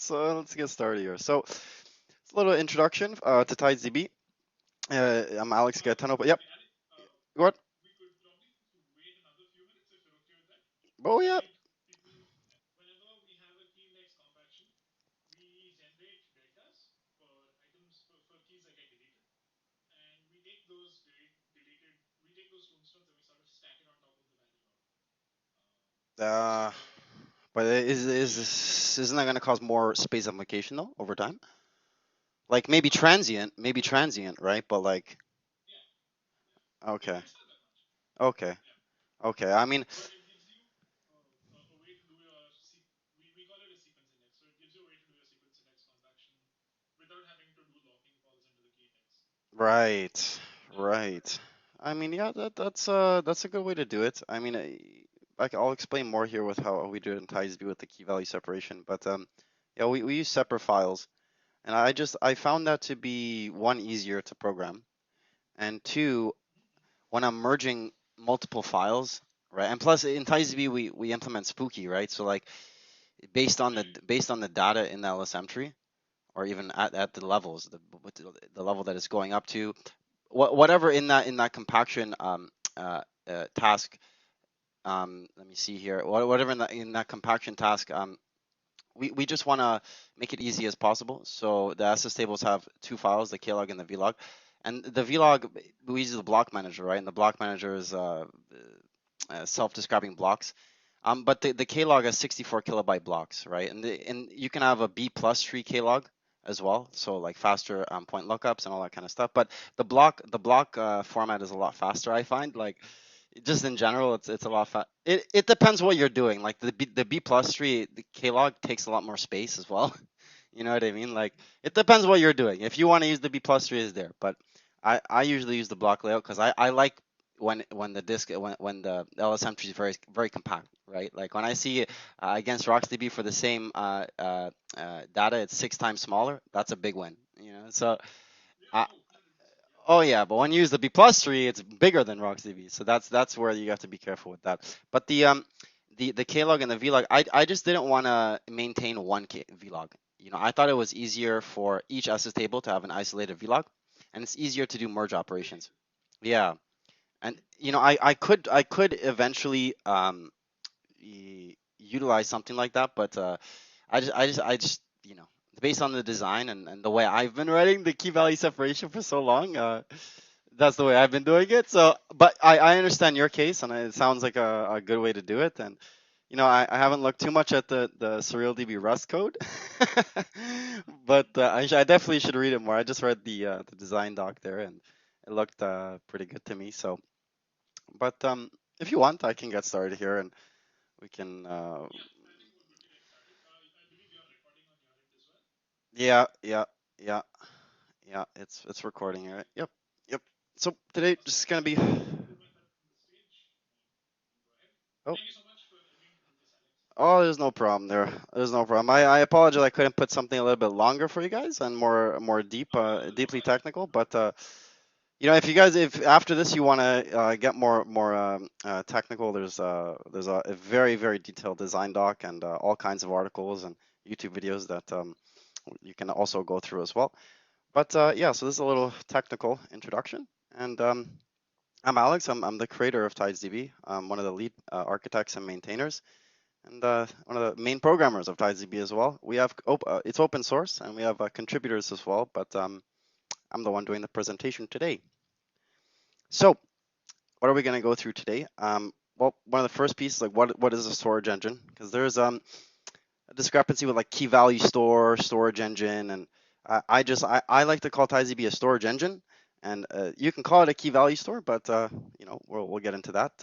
let's get started here. So, it's a little introduction to TidesDB. I'm Alex Gaetano, but yep. What? Oh yeah. Uh, but isn't that gonna cause more space application though over time? Like maybe transient, right? But like, okay, okay, okay. I mean, right, right. I mean, yeah, that's a good way to do it. I mean, I'll explain more here with how we do it in TidesDB with the key value separation. But yeah, we use separate files, and I found that to be one, easier to program, and two, when I'm merging multiple files, right? And plus in TidesDB we implement spooky, right? So like based on the data in the LSM tree, or even at the levels, the level that it's going up to, whatever in that compaction task. Let me see here. Whatever in that compaction task, we just want to make it easy as possible. So the SS tables have two files, the klog and the vlog. And the vlog, we use the block manager, right? And the block manager is self-describing blocks. But the klog has 64 kilobyte blocks, right? And you can have a B plus tree klog as well, so like faster point lookups and all that kind of stuff. But the block format is a lot faster, I find. Like just in general, it's a lot fast. It depends what you're doing. Like the B plus tree, the klog takes a lot more space as well. You know what I mean? Like it depends what you're doing. If you want to use the B plus tree, is there. But I usually use the block layout because I like when the disk when the LSM tree is very compact, right? Like when I see against RocksDB for the same data, it's 6 times smaller. That's a big win, you know. So I, oh yeah, but when you use the B plus tree, it's bigger than RocksDB. So that's where you have to be careful with that. But the klog and the vlog, I just didn't want to maintain one vlog. You know, I thought it was easier for each SS table to have an isolated vlog, and it's easier to do merge operations. Yeah, and you know, I could eventually utilize something like that, but I just you know, based on the design and the way I've been writing the key value separation for so long, that's the way I've been doing it. So, but I understand your case, and it sounds like a good way to do it. And you know, I haven't looked too much at the SurrealDB Rust code, but I definitely should read it more. I just read the design doc there, and it looked pretty good to me. So, but if you want, I can get started here, and we can. Yeah, yeah, yeah, yeah. It's recording here. Yep, yep. So today just gonna be. Oh. Oh, there's no problem there. There's no problem. I apologize. I couldn't put something a little bit longer for you guys and more deeply technical. But you know, if you guys, if after this you want to get more technical, there's a very detailed design doc and all kinds of articles and YouTube videos that you can also go through as well. But yeah, so this is a little technical introduction, and I'm Alex. I'm the creator of TidesDB. I'm one of the lead architects and maintainers, and one of the main programmers of TidesDB as well. We have it's open source, and we have contributors as well. But I'm the one doing the presentation today. So what are we going to go through today? Well, one of the first pieces, like what is a storage engine? Because there's a discrepancy with like key value store, storage engine, and I like to call TidesDB a storage engine, and you can call it a key value store, but you know we'll get into that.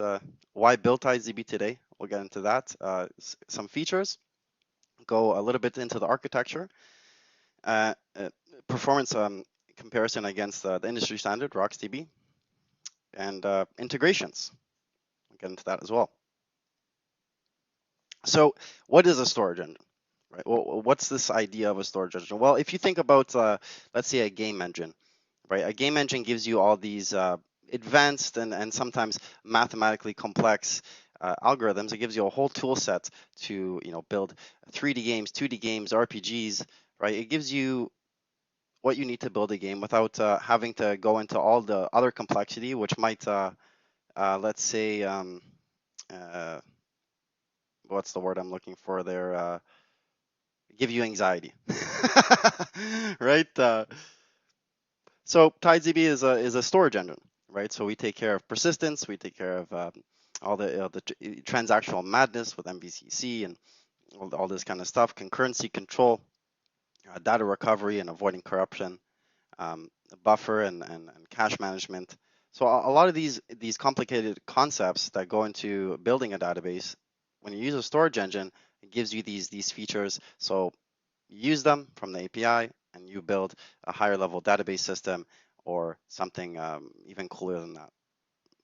Why build TidesDB today? We'll get into that. Some features, go a little bit into the architecture, uh, uh, performance comparison against the industry standard RocksDB, and integrations. We'll get into that as well. So, what is a storage engine? Right. Well, what's this idea of a storage engine? Well, if you think about, let's say, a game engine, right? A game engine gives you all these advanced and sometimes mathematically complex algorithms. It gives you a whole tool set to build 3D games, 2D games, RPGs, right? It gives you what you need to build a game without having to go into all the other complexity, which might, let's say, uh, what's the word I'm looking for there? Give you anxiety, right? So TidesDB is a storage engine, right? So we take care of persistence, we take care of all the transactional madness with MVCC and all this kind of stuff, concurrency control, data recovery and avoiding corruption, buffer and cache management. So a lot of these complicated concepts that go into building a database, when you use a storage engine, it gives you these features. So you use them from the API and you build a higher level database system or something even cooler than that.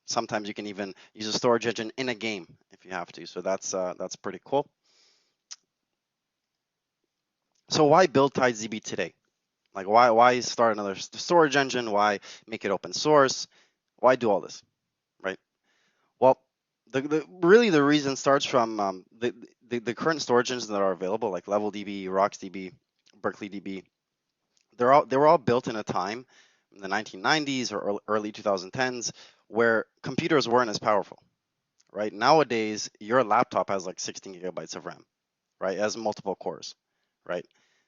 Sometimes you can even use a storage engine in a game if you have to. So that's pretty cool. So why build TidesDB today? Like why start another storage engine? Why make it open source? Why do all this, right? Well, really the reason starts from the current storage engines that are available, like LevelDB, RocksDB, BerkeleyDB. They were all built in a time in the 1990s or early 2010s where computers weren't as powerful, right? Nowadays, your laptop has like 16 gigabytes of RAM, right? It has multiple cores, right?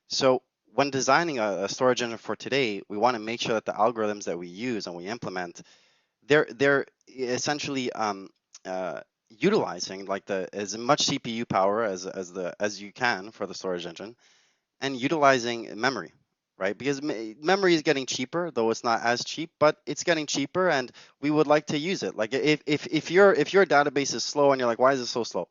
So when designing a storage engine for today, we want to make sure that the algorithms that we use and we implement, they're essentially utilizing like the as much CPU power as you can for the storage engine, and utilizing memory, right? Because memory is getting cheaper, though it's not as cheap, but it's getting cheaper, and we would like to use it. Like if your database is slow and you're like, why is it so slow,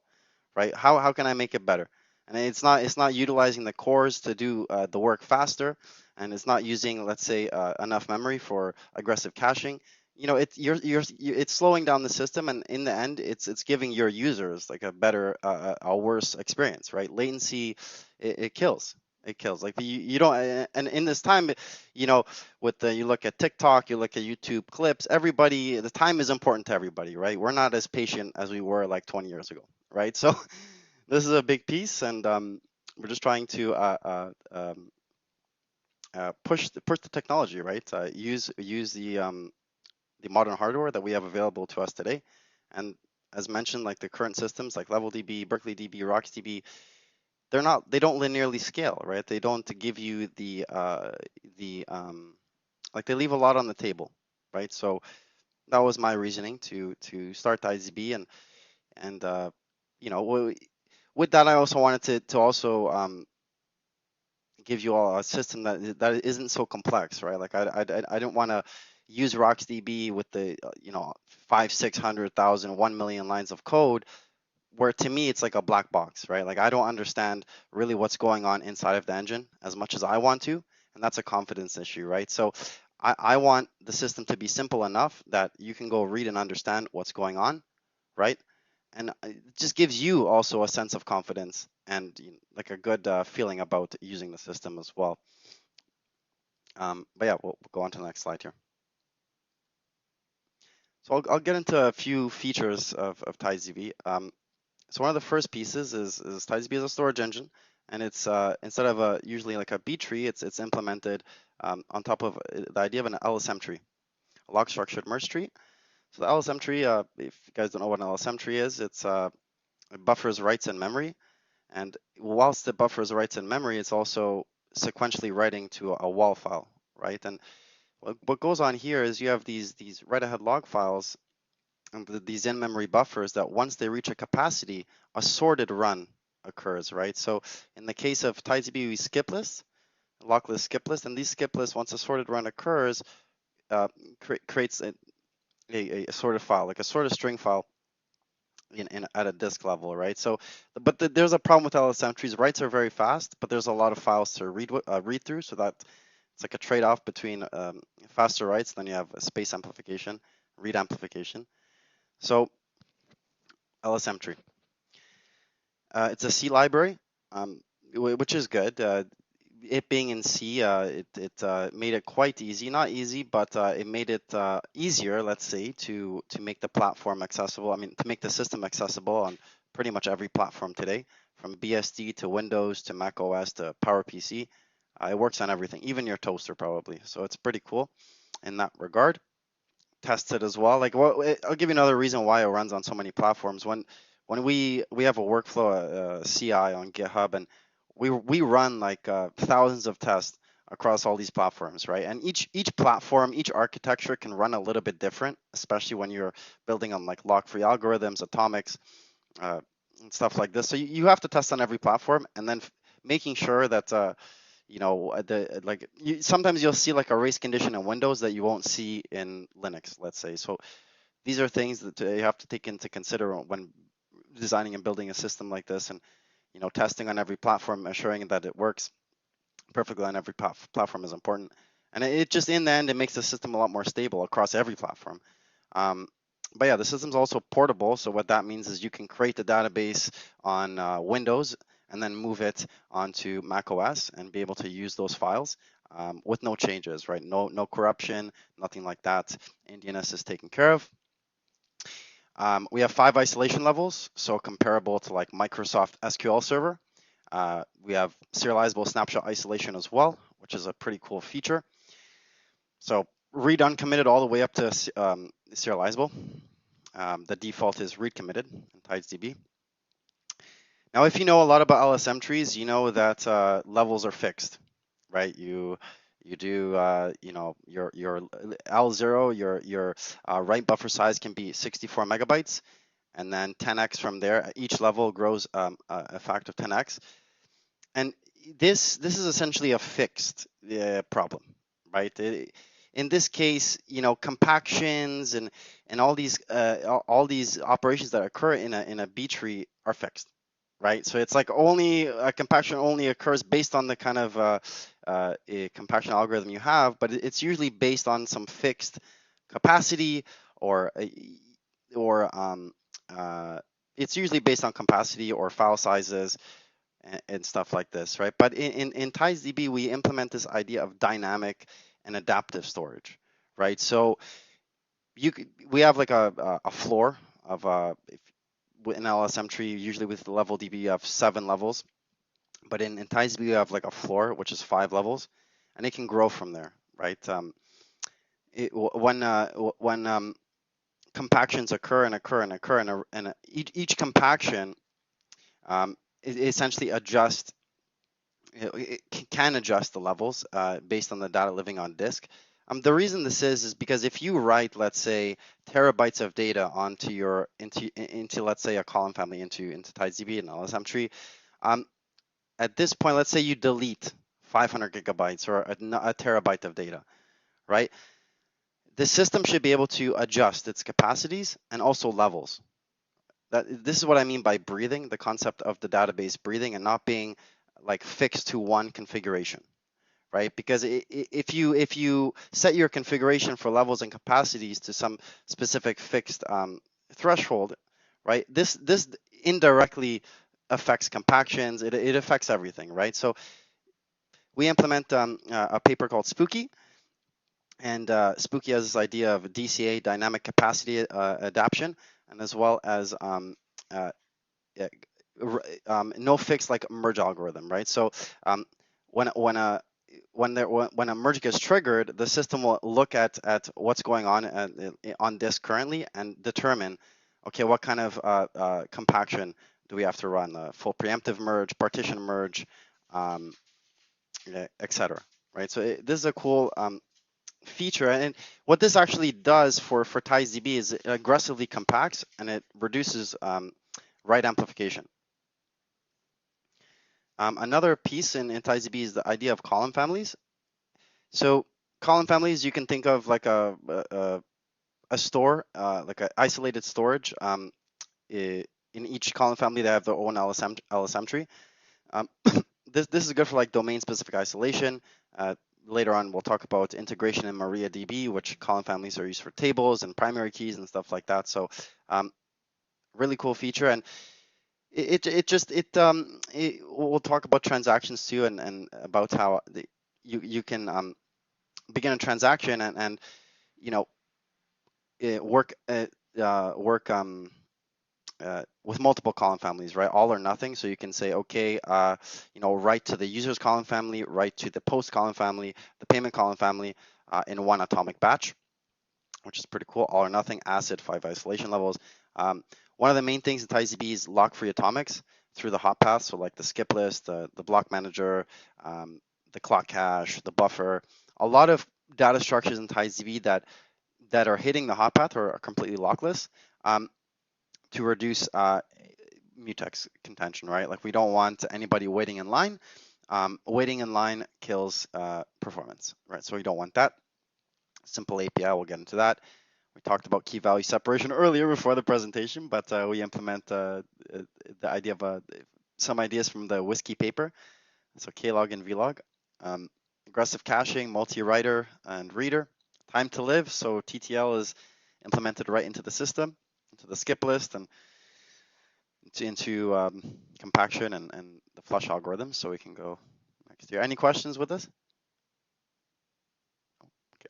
right? How can I make it better? And it's not utilizing the cores to do the work faster, and it's not using, let's say, enough memory for aggressive caching. It's slowing down the system, and in the end, it's giving your users like a better, a worse experience, right? Latency, it kills. It kills. Like you don't, and in this time, you know, you look at TikTok, you look at YouTube clips. The time is important to everybody, right? We're not as patient as we were like 20 years ago, right? So this is a big piece, and we're just trying to push the technology, right? Use the modern hardware that we have available to us today, and as mentioned, like the current systems like LevelDB, BerkeleyDB, RocksDB, they don't linearly scale, right? They don't give you the like they leave a lot on the table, right? So that was my reasoning to start TidesDB, and with that, I also wanted to also give you all a system that isn't so complex, right? Like I don't want to use RocksDB with the 500,000, 600,000, 1 million lines of code, where to me it's like a black box, right? Like I don't understand really what's going on inside of the engine as much as I want to, and that's a confidence issue, right? So I want the system to be simple enough that you can go read and understand what's going on, right? And it just gives you also a sense of confidence and like a good feeling about using the system as well. But yeah, we'll go on to the next slide here. So I'll get into a few features of TidesDB. So one of the first pieces is TidesDB is a storage engine, and it's instead of usually like a B tree, it's implemented on top of the idea of an LSM tree, a log structured merge tree. So the LSM tree, if you guys don't know what an LSM tree is, it buffers writes in memory, and whilst it buffers writes in memory, it's also sequentially writing to a WAL file, right? And what goes on here is you have these write-ahead log files and these in-memory buffers that once they reach a capacity, a sorted run occurs, right? So in the case of TidesDB, we skip list, lock list, skip list, and these skip lists, once a sorted run occurs, creates a sorted file, like a sorted string file at a disk level, right? So, but there's a problem with LSM trees. Writes are very fast, but there's a lot of files to read through, so that it's like a trade-off between faster writes, then you have space amplification, read amplification. So LSM tree. It's a C library, which is good. it being in C, it made it quite easy. Not easy, but it made it easier, let's say, to make the platform accessible. I mean, to make the system accessible on pretty much every platform today, from BSD to Windows to Mac OS to PowerPC. It works on everything, even your toaster probably. So it's pretty cool in that regard. Tested as well. Like, I'll give you another reason why it runs on so many platforms. When we have a workflow, CI on GitHub, and we run like thousands of tests across all these platforms, right? And each platform, each architecture can run a little bit different, especially when you're building on like lock-free algorithms, atomics, uh, and stuff like this. So you have to test on every platform, and then making sure that the like sometimes you'll see like a race condition in Windows that you won't see in Linux, let's say. So these are things that you have to take into consider when designing and building a system like this, and testing on every platform, assuring that it works perfectly on every platform is important. And it just in the end, it makes the system a lot more stable across every platform. Um, but yeah, the system's also portable. So what that means is you can create the database on Windows and then move it onto Mac OS and be able to use those files with no changes, right? No corruption, nothing like that. NDNS is taken care of. We have 5 isolation levels, so comparable to like Microsoft SQL Server. We have serializable snapshot isolation as well, which is a pretty cool feature. So read uncommitted all the way up to serializable. The default is read committed in TidesDB. Now, if you know a lot about LSM trees, you know that levels are fixed, right? You do your L0, your write buffer size can be 64 megabytes, and then 10x from there. Each level grows a factor of 10x. And this is essentially a fixed problem, right? In this case, compactions and all these operations that occur in a B tree are fixed, right? So it's like only a compaction only occurs based on the kind of a compaction algorithm you have, but it's usually based on some fixed capacity or or it's usually based on capacity or file sizes and stuff like this, right? But in TidesDB, we implement this idea of dynamic and adaptive storage, right? So we have like a floor of an LSM tree, usually with the level DB, you have 7 levels. But in TidesDB, you have like a floor, which is 5 levels, and it can grow from there, right? When compactions occur and each compaction it essentially adjusts it can adjust the levels based on the data living on disk. The reason this is because if you write, let's say, terabytes of data onto your into let's say a column family into TidesDB and LSM tree, at this point, let's say you delete 500 gigabytes or a terabyte of data, right? The system should be able to adjust its capacities and also levels. This is what I mean by breathing, the concept of the database breathing and not being like fixed to one configuration, right? Because if you set your configuration for levels and capacities to some specific fixed threshold, right? This indirectly affects compactions. It affects everything, right? So we implement a paper called Spooky, and Spooky has this idea of DCA, dynamic capacity adaptation, and as well as uh, no fixed like merge algorithm, right? So when when a merge gets triggered, the system will look at what's going on disk currently and determine, okay, what kind of compaction do we have to run? Full preemptive merge, partition merge, etc. Right? So this is a cool feature, and what this actually does for TidesDB is it aggressively compacts and it reduces write amplification. Another piece in TidesDB is the idea of column families. So column families, you can think of like a store, like an isolated storage. In each column family, they have their own LSM tree. Um, this is good for like domain-specific isolation. Later on, we'll talk about integration in MariaDB, which column families are used for tables and primary keys and stuff like that. So really cool feature. And we'll talk about transactions too, and about how you can begin a transaction and you know work with multiple column families, right? All or nothing. So you can say, okay, write to the users column family, write to the post column family, the payment column family in one atomic batch, which is pretty cool. All or nothing, ACID, 5 isolation levels. One of the main things in TidesDB is lock-free atomics through the hot path. So like the skip list, the block manager, the clock cache, the buffer. A lot of data structures in TidesDB that are hitting the hot path or are completely lockless. To reduce mutex contention, right? Like we don't want anybody waiting in line. Waiting in line kills performance, right? So we don't want that. Simple API, we'll get into that. We talked about key value separation earlier before the presentation, but we implement the idea of some ideas from the whiskey paper. So klog and vlog. Aggressive caching, multi-writer and reader. Time to live, so TTL is implemented right into the system, into the skip list, and into compaction and the flush algorithm. So we can go next here. Any questions with this? Okay.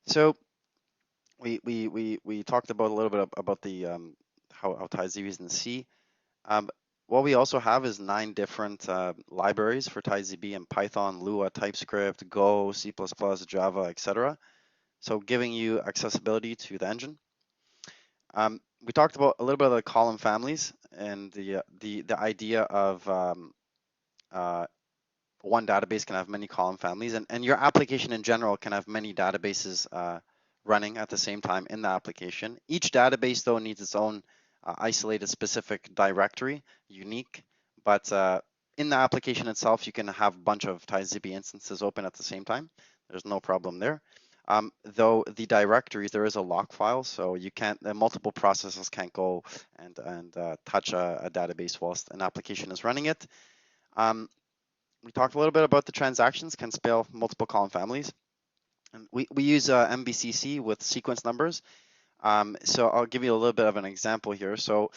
So we talked about a little bit about the how TidesDB is in C. What we also have is 9 different libraries for TidesDB in Python, Lua, TypeScript, Go, C++, Java, etc. So giving you accessibility to the engine. We talked about a little bit of the column families and the idea of one database can have many column families, and your application in general can have many databases running at the same time in the application. Each database, though, needs its own isolated specific directory, unique, but in the application itself, you can have a bunch of TidesDB instances open at the same time. There's no problem there. Though the directories, there is a lock file, so you can't, multiple processes can't go and touch a database whilst an application is running it. We talked a little bit about the transactions can spell multiple column families. And we use MBCC with sequence numbers. So I'll give you a little bit of an example here. So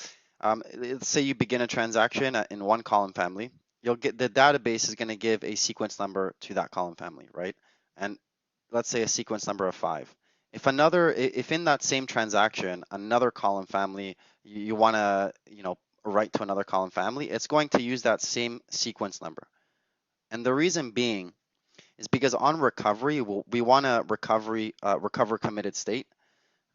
let's say you begin a transaction in one column family. You'll get the database is going to give a sequence number to that column family, right? And let's say a sequence number of 5. If in that same transaction another column family you want to write to another column family, it's going to use that same sequence number. And the reason being is because on recovery, we want to recover committed state,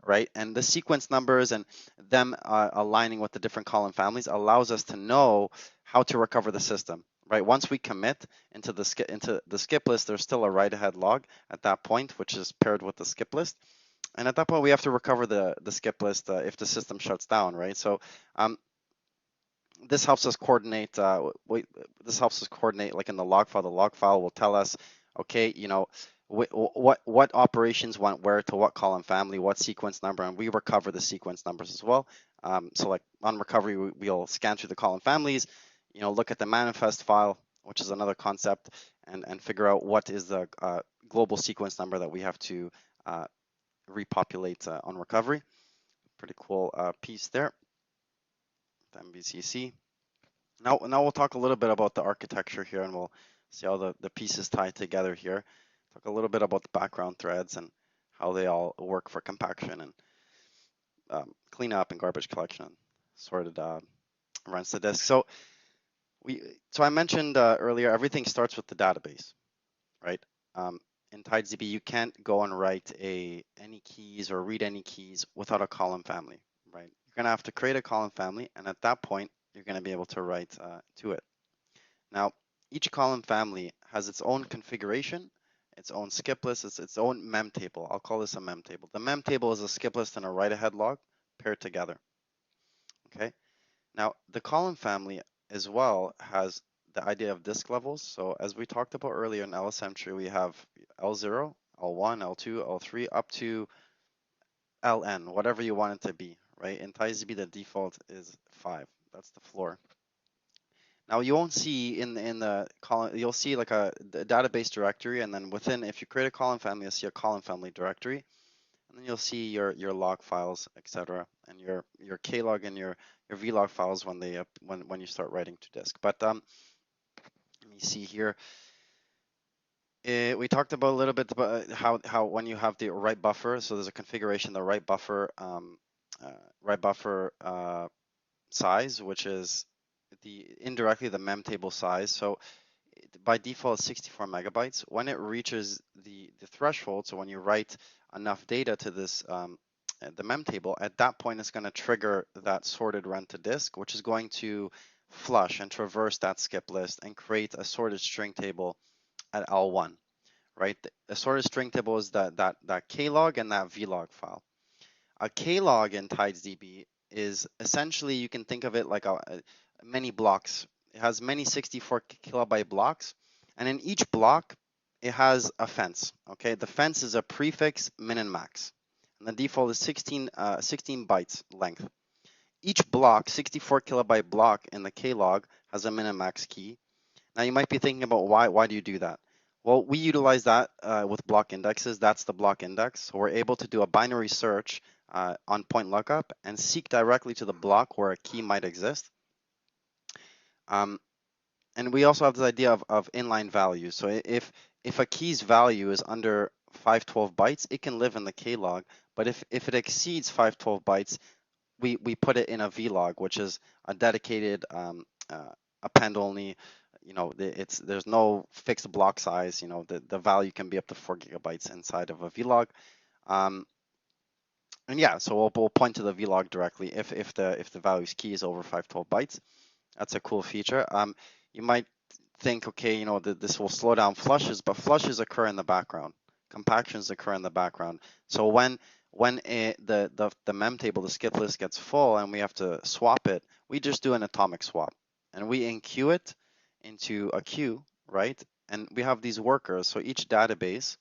right? And the sequence numbers and them aligning with the different column families allows us to know how to recover the system, right? Once we commit into the skip list, there's still a write ahead log at that point, which is paired with the skip list. And at that point, we have to recover the skip list if the system shuts down, right? So this helps us coordinate. This helps us coordinate, like in the log file. The log file will tell us, okay, what operations went where to what column family, what sequence number, and we recover the sequence numbers as well. So like on recovery, we'll scan through the column families, look at the manifest file, which is another concept, and figure out what is the global sequence number that we have to repopulate on recovery. Pretty cool piece there. MVCC. Now we'll talk a little bit about the architecture here, and we'll see how the pieces tie together here. Talk a little bit about the background threads and how they all work for compaction and cleanup and garbage collection and sorted runs to disk. So I mentioned earlier, everything starts with the database, right? In TidesDB, you can't go and write any keys or read any keys without a column family, right? You're gonna have to create a column family, and at that point, you're gonna be able to write to it. Now, each column family has its own configuration, its own skip list, its own mem table. I'll call this a mem table. The mem table is a skip list and a write ahead log paired together. Okay. Now, the column family as well has the idea of disk levels. So as we talked about earlier in LSM tree, we have L0, L1, L2, L3, up to LN, whatever you want it to be, right? In TidesDB, the default is 5. That's the floor. Now you won't see in the column, you'll see like a database directory, and then within, if you create a column family, you'll see a column family directory, and then you'll see your log files, etc., and your klog and your vlog files when they when you start writing to disk. But let me see here. We talked about a little bit about how when you have the write buffer, so there's a configuration, the write buffer size, which is indirectly the mem table size. So by default, it's 64 megabytes. When it reaches the threshold, so when you write enough data to this the mem table, at that point it's going to trigger that sorted run to disk, which is going to flush and traverse that skip list and create a sorted string table at L1, right? A sorted string table is that klog and that vlog file. A klog in TidesDB is essentially, you can think of it like many blocks. It has many 64 kilobyte blocks, and in each block, it has a fence. Okay, the fence is a prefix, min and max, and the default is 16 bytes length. Each block, 64 kilobyte block in the klog, has a min and max key. Now you might be thinking about why do you do that? Well, we utilize that with block indexes. That's the block index. So we're able to do a binary search on point lookup and seek directly to the block where a key might exist. And we also have this idea of inline values. So if a key's value is under 512 bytes, it can live in the klog. But if it exceeds 512 bytes, we put it in a vlog, which is a dedicated append only. You know, there's no fixed block size. You know, the value can be up to 4 gigabytes inside of a vlog. And yeah, so we'll point to the vlog directly if the value's key is over 512 bytes. That's a cool feature. You might think, okay, you know, this will slow down flushes, but flushes occur in the background. Compactions occur in the background. So when the mem table, the skip list gets full and we have to swap it, we just do an atomic swap. And we enqueue it into a queue, right? And we have these workers. So each database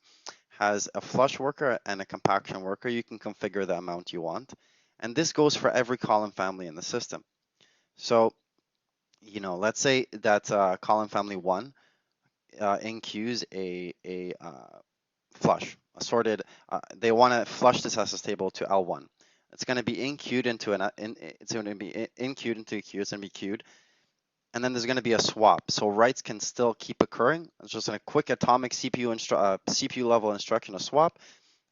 has a flush worker and a compaction worker. You can configure the amount you want. And this goes for every column family in the system. So, you know, let's say that column family 1 enqueues a flush, a sorted, they want to flush this SS table to L1. It's going to be enqueued into it's going to be enqueued into a queue. It's going to be queued, and then there's going to be a swap. So writes can still keep occurring. It's just a quick atomic CPU level instruction, a swap,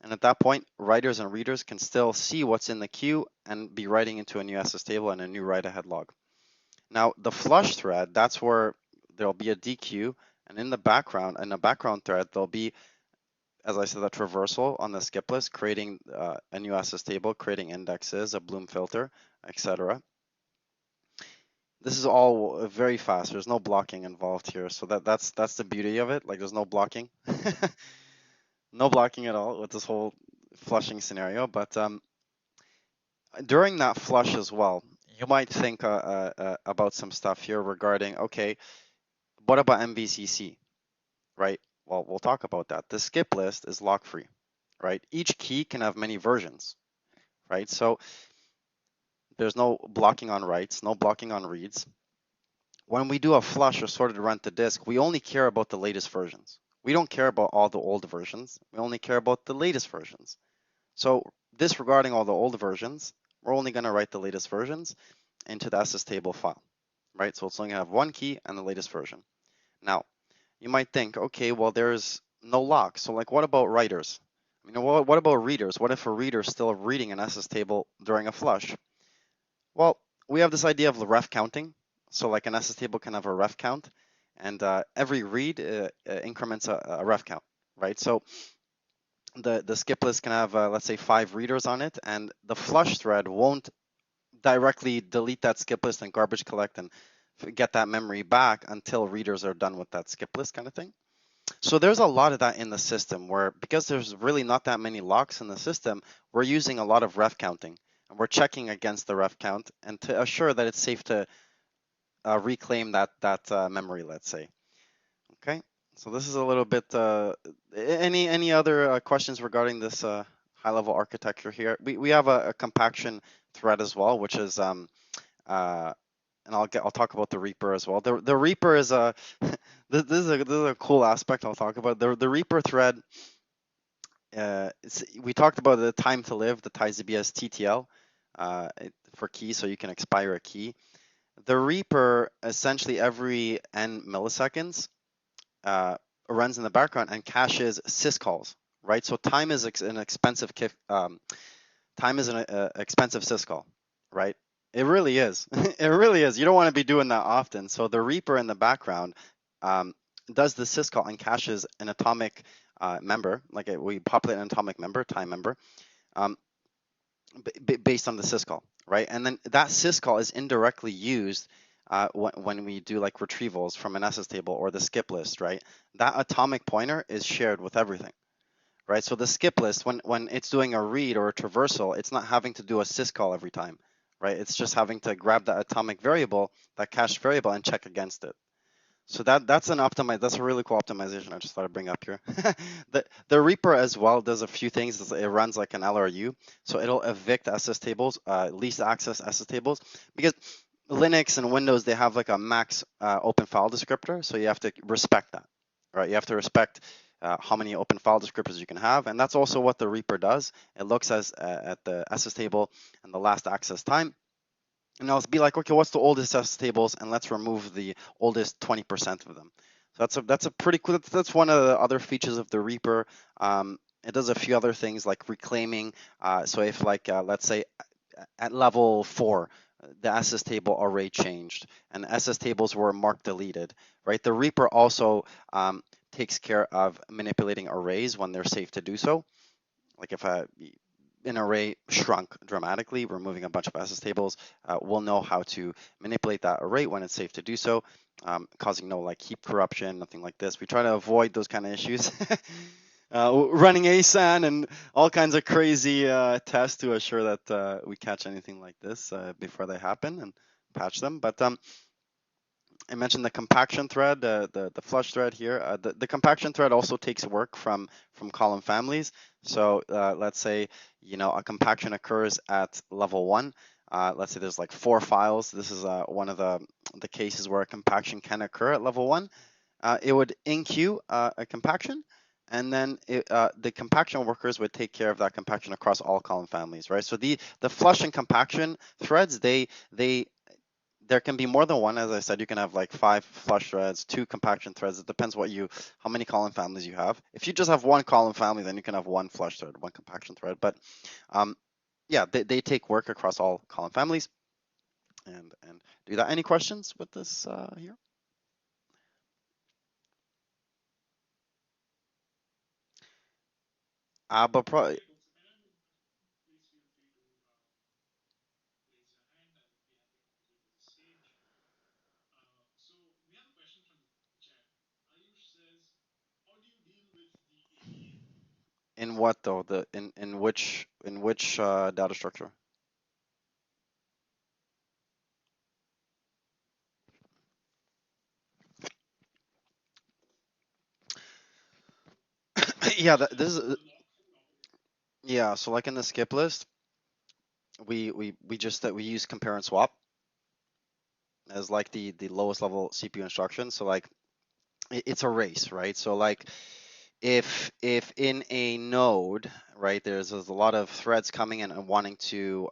and at that point, writers and readers can still see what's in the queue and be writing into a new SS table and a new write ahead log. Now the flush thread, that's where there'll be a dequeue, and in a background thread, there'll be, as I said, a traversal on the skip list, creating a new SS table, creating indexes, a Bloom filter, etc. This is all very fast. There's no blocking involved here, so that's the beauty of it. Like there's no blocking, no blocking at all with this whole flushing scenario. But during that flush as well, you might think about some stuff here regarding, okay, what about MVCC, right? Well, we'll talk about that. The skip list is lock-free, right? Each key can have many versions, right? So there's no blocking on writes, no blocking on reads. When we do a flush or sorted run to disk, we only care about the latest versions. We don't care about all the old versions. We only care about the latest versions. So disregarding all the old versions, we're only going to write the latest versions into the SS table file, right? So it's only going to have one key and the latest version. Now, you might think, okay, well, there's no lock. So like, what about writers? I mean, what about readers? What if a reader is still reading an SS table during a flush? Well, we have this idea of the ref counting. So like an SS table can have a ref count, and every read increments a ref count, right? So the skip list can have, let's say, 5 readers on it, and the flush thread won't directly delete that skip list and garbage collect and get that memory back until readers are done with that skip list kind of thing. So there's a lot of that in the system where, because there's really not that many locks in the system, we're using a lot of ref counting, and we're checking against the ref count and to assure that it's safe to reclaim that memory, let's say. Okay, so this is a little bit. Any other questions regarding this high-level architecture here? We have a compaction thread as well, which is and I'll talk about the Reaper as well. The Reaper is a this is a cool aspect I'll talk about. The Reaper thread. We talked about the time to live, the TidesDB as TTL. for keys, so you can expire a key. The Reaper essentially every n milliseconds uh, runs in the background and caches syscalls, right? So time is an expensive expensive syscall, right? It really is. It really is. You don't want to be doing that often. So the Reaper in the background um, does the syscall and caches an atomic member, like we populate an atomic member, time member, um, based on the syscall, right? And then that syscall is indirectly used when we do like retrievals from an SS table or the skip list, right? That atomic pointer is shared with everything, right? So the skip list, when it's doing a read or a traversal, it's not having to do a syscall every time, right? It's just having to grab that atomic variable, that cached variable, and check against it. So that's a really cool optimization I just thought I'd bring up here. The Reaper as well does a few things. It runs like an LRU, so it'll evict SS tables, least access SS tables, because Linux and Windows, they have like a max open file descriptor, so you have to respect that, right? You have to respect how many open file descriptors you can have, and that's also what the Reaper does. It looks at the SS table and the last access time, and I'll be like, okay, what's the oldest SS tables, and let's remove the oldest 20% of them. So that's a pretty cool. That's one of the other features of the Reaper. It does a few other things like reclaiming. So if like let's say at level 4, the SS table array changed and the SS tables were marked deleted, right? The Reaper also takes care of manipulating arrays when they're safe to do so. Like if an array shrunk dramatically, removing a bunch of SS tables, we'll know how to manipulate that array when it's safe to do so, causing no like heap corruption, nothing like this. We try to avoid those kind of issues. Running ASAN and all kinds of crazy tests to assure that we catch anything like this before they happen and patch them. But I mentioned the compaction thread, the flush thread here. The compaction thread also takes work from column families. So let's say a compaction occurs at level 1. Let's say there's like 4 files. This is one of the cases where a compaction can occur at level 1. It would enqueue a compaction, and then the compaction workers would take care of that compaction across all column families, right? So the flush and compaction threads, there can be more than one. As I said, you can have like 5 flush threads, 2 compaction threads. It depends how many column families you have. If you just have one column family, then you can have 1 flush thread, 1 compaction thread. But yeah, they take work across all column families and do that. Any questions with this here? But probably. In what though? In which data structure? Yeah, this is yeah. So like in the skip list, we use compare and swap as like the lowest level CPU instruction. So like it's a race, right? So like if in a node, right, there's a lot of threads coming in and wanting to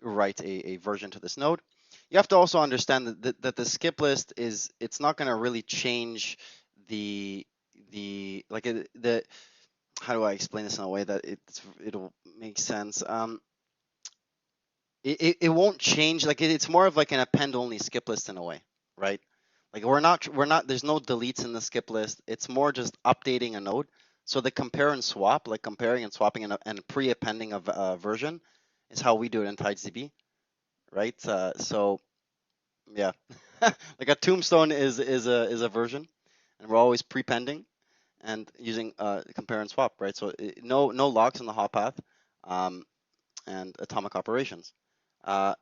write a version to this node, you have to also understand that the skip list it's not going to really change the like the how do I explain this in a way that it'll make sense? It won't change. Like it's more of like an append only skip list in a way, right? Like we're not there's no deletes in the skip list. It's more just updating a node. So the compare and swap, like comparing and swapping and pre-appending of a version, is how we do it in TidesDB, right? So yeah, like a tombstone is a version, and we're always pre-pending and using compare and swap, right? So no locks in the hop path, um, and atomic operations. Uh,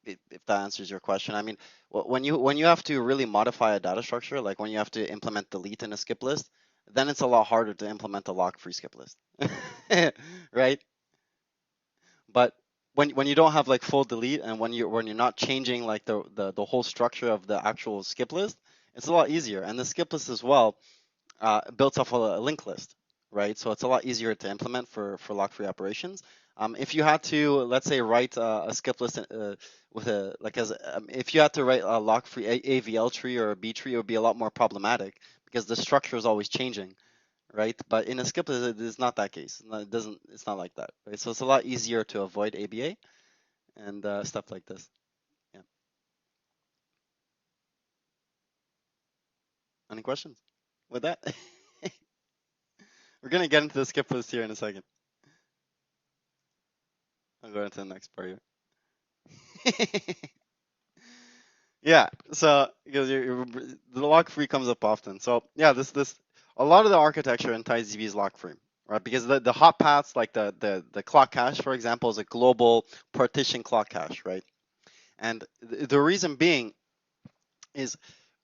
if that answers your question. I mean, when you have to really modify a data structure, like when you have to implement delete in a skip list, then it's a lot harder to implement a lock-free skip list, right? But when you don't have like full delete and when you're not changing like the whole structure of the actual skip list, it's a lot easier. And the skip list as well built off a link list, right? So it's a lot easier to implement for lock-free operations. If you had to, let's say, write a skip list with a like as if you had to write a lock-free AVL tree or a B tree, it would be a lot more problematic because the structure is always changing, right? But in a skip list, it is not that case. It doesn't. It's not like that, right? So it's a lot easier to avoid ABA and stuff like this. Yeah. Any questions with that? We're gonna get into the skip list here in a second. I'll go into the next part here. Yeah, so because the lock free comes up often. So yeah, this a lot of the architecture in TidesDB is lock free, right? Because the hot paths like the clock cache, for example, is a global partition clock cache, right? And the reason being is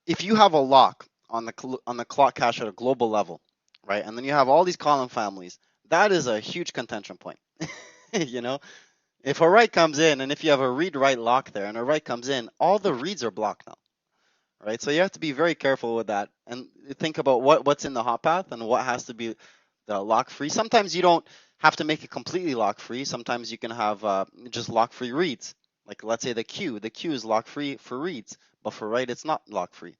if you have a lock on the clock cache at a global level, right? And then you have all these column families, that is a huge contention point. You know, if a write comes in and if you have a read write lock there and a write comes in, all the reads are blocked now, right? So you have to be very careful with that and think about what's in the hot path and what has to be the lock free. Sometimes you don't have to make it completely lock free. Sometimes you can have just lock free reads. Like let's say the queue. The queue is lock free for reads, but for write it's not lock free,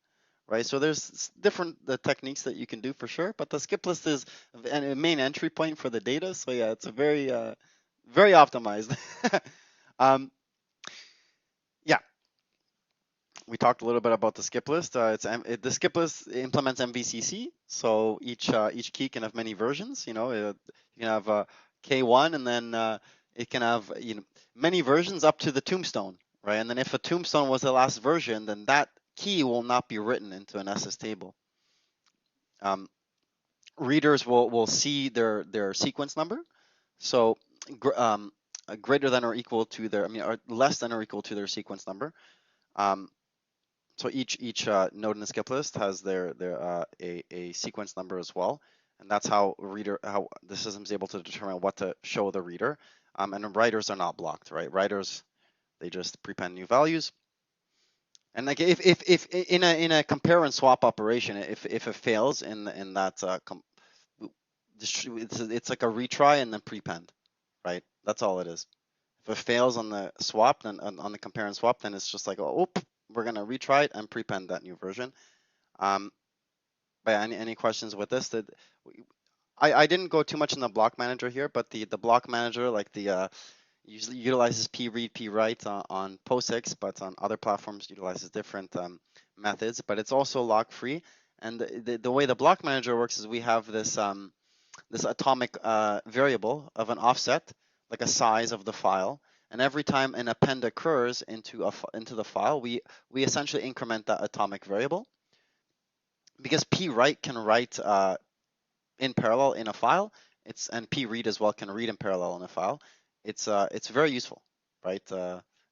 right? So there's different techniques that you can do for sure. But the skip list is a main entry point for the data. So yeah, it's a very optimized. um, yeah, we talked a little bit about the skip list. The skip list implements MVCC, so each key can have many versions. You can have K1, and then it can have many versions up to the tombstone, right? And then if a tombstone was the last version, then that key will not be written into an SS table. Readers will see their sequence number, so greater than or equal to their, or less than or equal to their sequence number. So each node in the skip list has a sequence number as well, and that's how the system is able to determine what to show the reader. And writers are not blocked, right? Writers, they just prepend new values. And like if in a compare and swap operation, if it fails in that it's like a retry and then prepend, right? That's all it is. If it fails on the swap, then on the compare and swap, then it's just like, oh, we're gonna retry it and prepend that new version. But any questions with this? I didn't go too much in the block manager here, but the block manager, like usually utilizes pread write on POSIX, but on other platforms utilizes different methods. But it's also lock free. And the way the block manager works is we have this atomic variable of an offset, like a size of the file. And every time an append occurs into the file, we essentially increment that atomic variable. Because pwrite can write in parallel in a file, and pread as well can read in parallel in a file. It's very useful, right?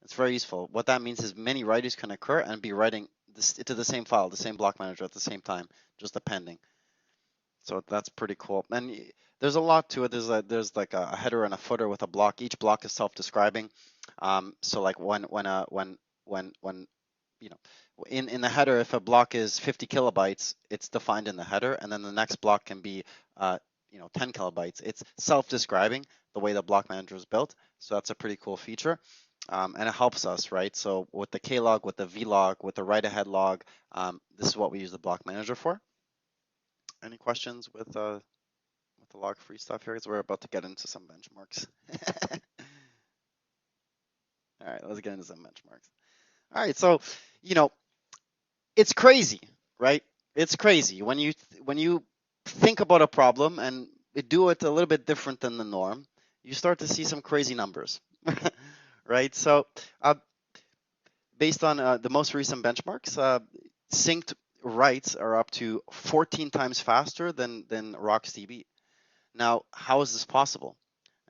It's very useful. What that means is many writers can occur and be writing to the same file, the same block manager at the same time, just appending. So that's pretty cool. And there's a lot to it. There's like a header and a footer with a block. Each block is self-describing. So like when you know, in the header, if a block is 50 kilobytes, it's defined in the header, and then the next block can be 10 kilobytes. It's self-describing the way the block manager is built. So that's a pretty cool feature. And it helps us, right? So with the klog, with the vlog, with the write ahead log, this is what we use the block manager for. Any questions with the log free stuff here? Because we're about to get into some benchmarks. All right, let's get into some benchmarks. All right, so it's crazy, right? It's crazy when you think about a problem and do it a little bit different than the norm. You start to see some crazy numbers, right? So based on the most recent benchmarks, synced writes are up to 14 times faster than RocksDB. Now, how is this possible?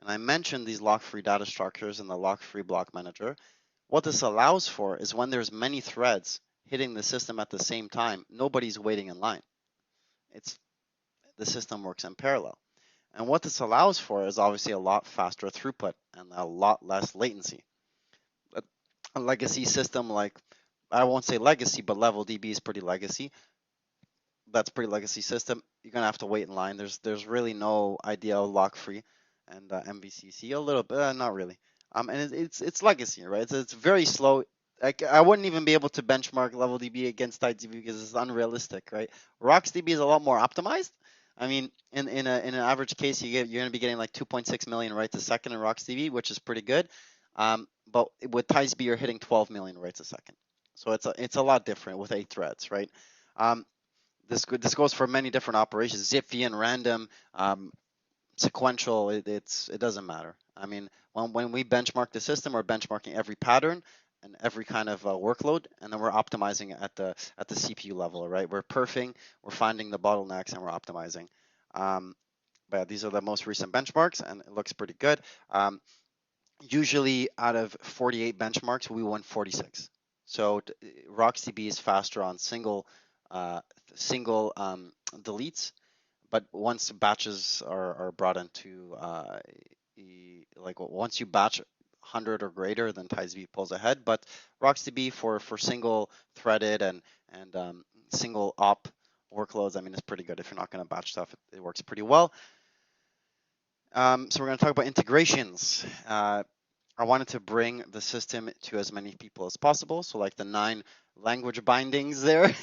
And I mentioned these lock-free data structures in the lock-free block manager. What this allows for is when there's many threads hitting the system at the same time, nobody's waiting in line. The system works in parallel. And what this allows for is obviously a lot faster throughput and a lot less latency. A legacy system like, I won't say legacy, but LevelDB is pretty legacy. That's pretty legacy system. You're gonna have to wait in line. There's really no idea of lock-free. and MVCC a little bit, not really. And it's legacy, right? It's very slow. Like I wouldn't even be able to benchmark level DB against TidesDB because it's unrealistic, right? RocksDB is a lot more optimized. I mean, in an average case, you're going to be getting like 2.6 million writes a second in RocksDB, which is pretty good. But with TidesDB, you're hitting 12 million writes a second, so it's a lot different with 8 threads, right? Um, this goes for many different operations, Zipf and random, sequential. It doesn't matter. I mean, when we benchmark the system, we're benchmarking every pattern and every kind of workload, and then we're optimizing at the CPU level, right? We're perfing, we're finding the bottlenecks, and we're optimizing. But yeah, these are the most recent benchmarks, and it looks pretty good. Usually, out of 48 benchmarks, we won 46. So RocksDB is faster on single deletes, but once batches are brought into like once you batch 100 or greater, then TidesDB pulls ahead. But RocksDB for single threaded and single op workloads, I mean, it's pretty good. If you're not going to batch stuff, it works pretty well. So we're going to talk about integrations. I wanted to bring the system to as many people as possible. So like the 9 language bindings there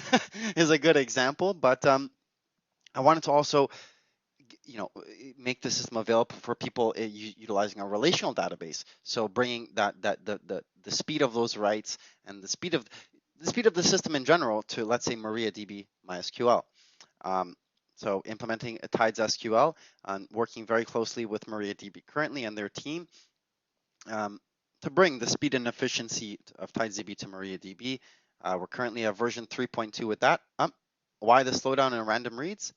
is a good example. But I wanted to also, make the system available for people utilizing a relational database. So bringing the speed of those writes and the speed of the system in general to, let's say, MariaDB MySQL. So implementing a Tides SQL and working very closely with MariaDB currently and their team to bring the speed and efficiency of TidesDB to MariaDB. We're currently at version 3.2 with that. Why the slowdown in random reads?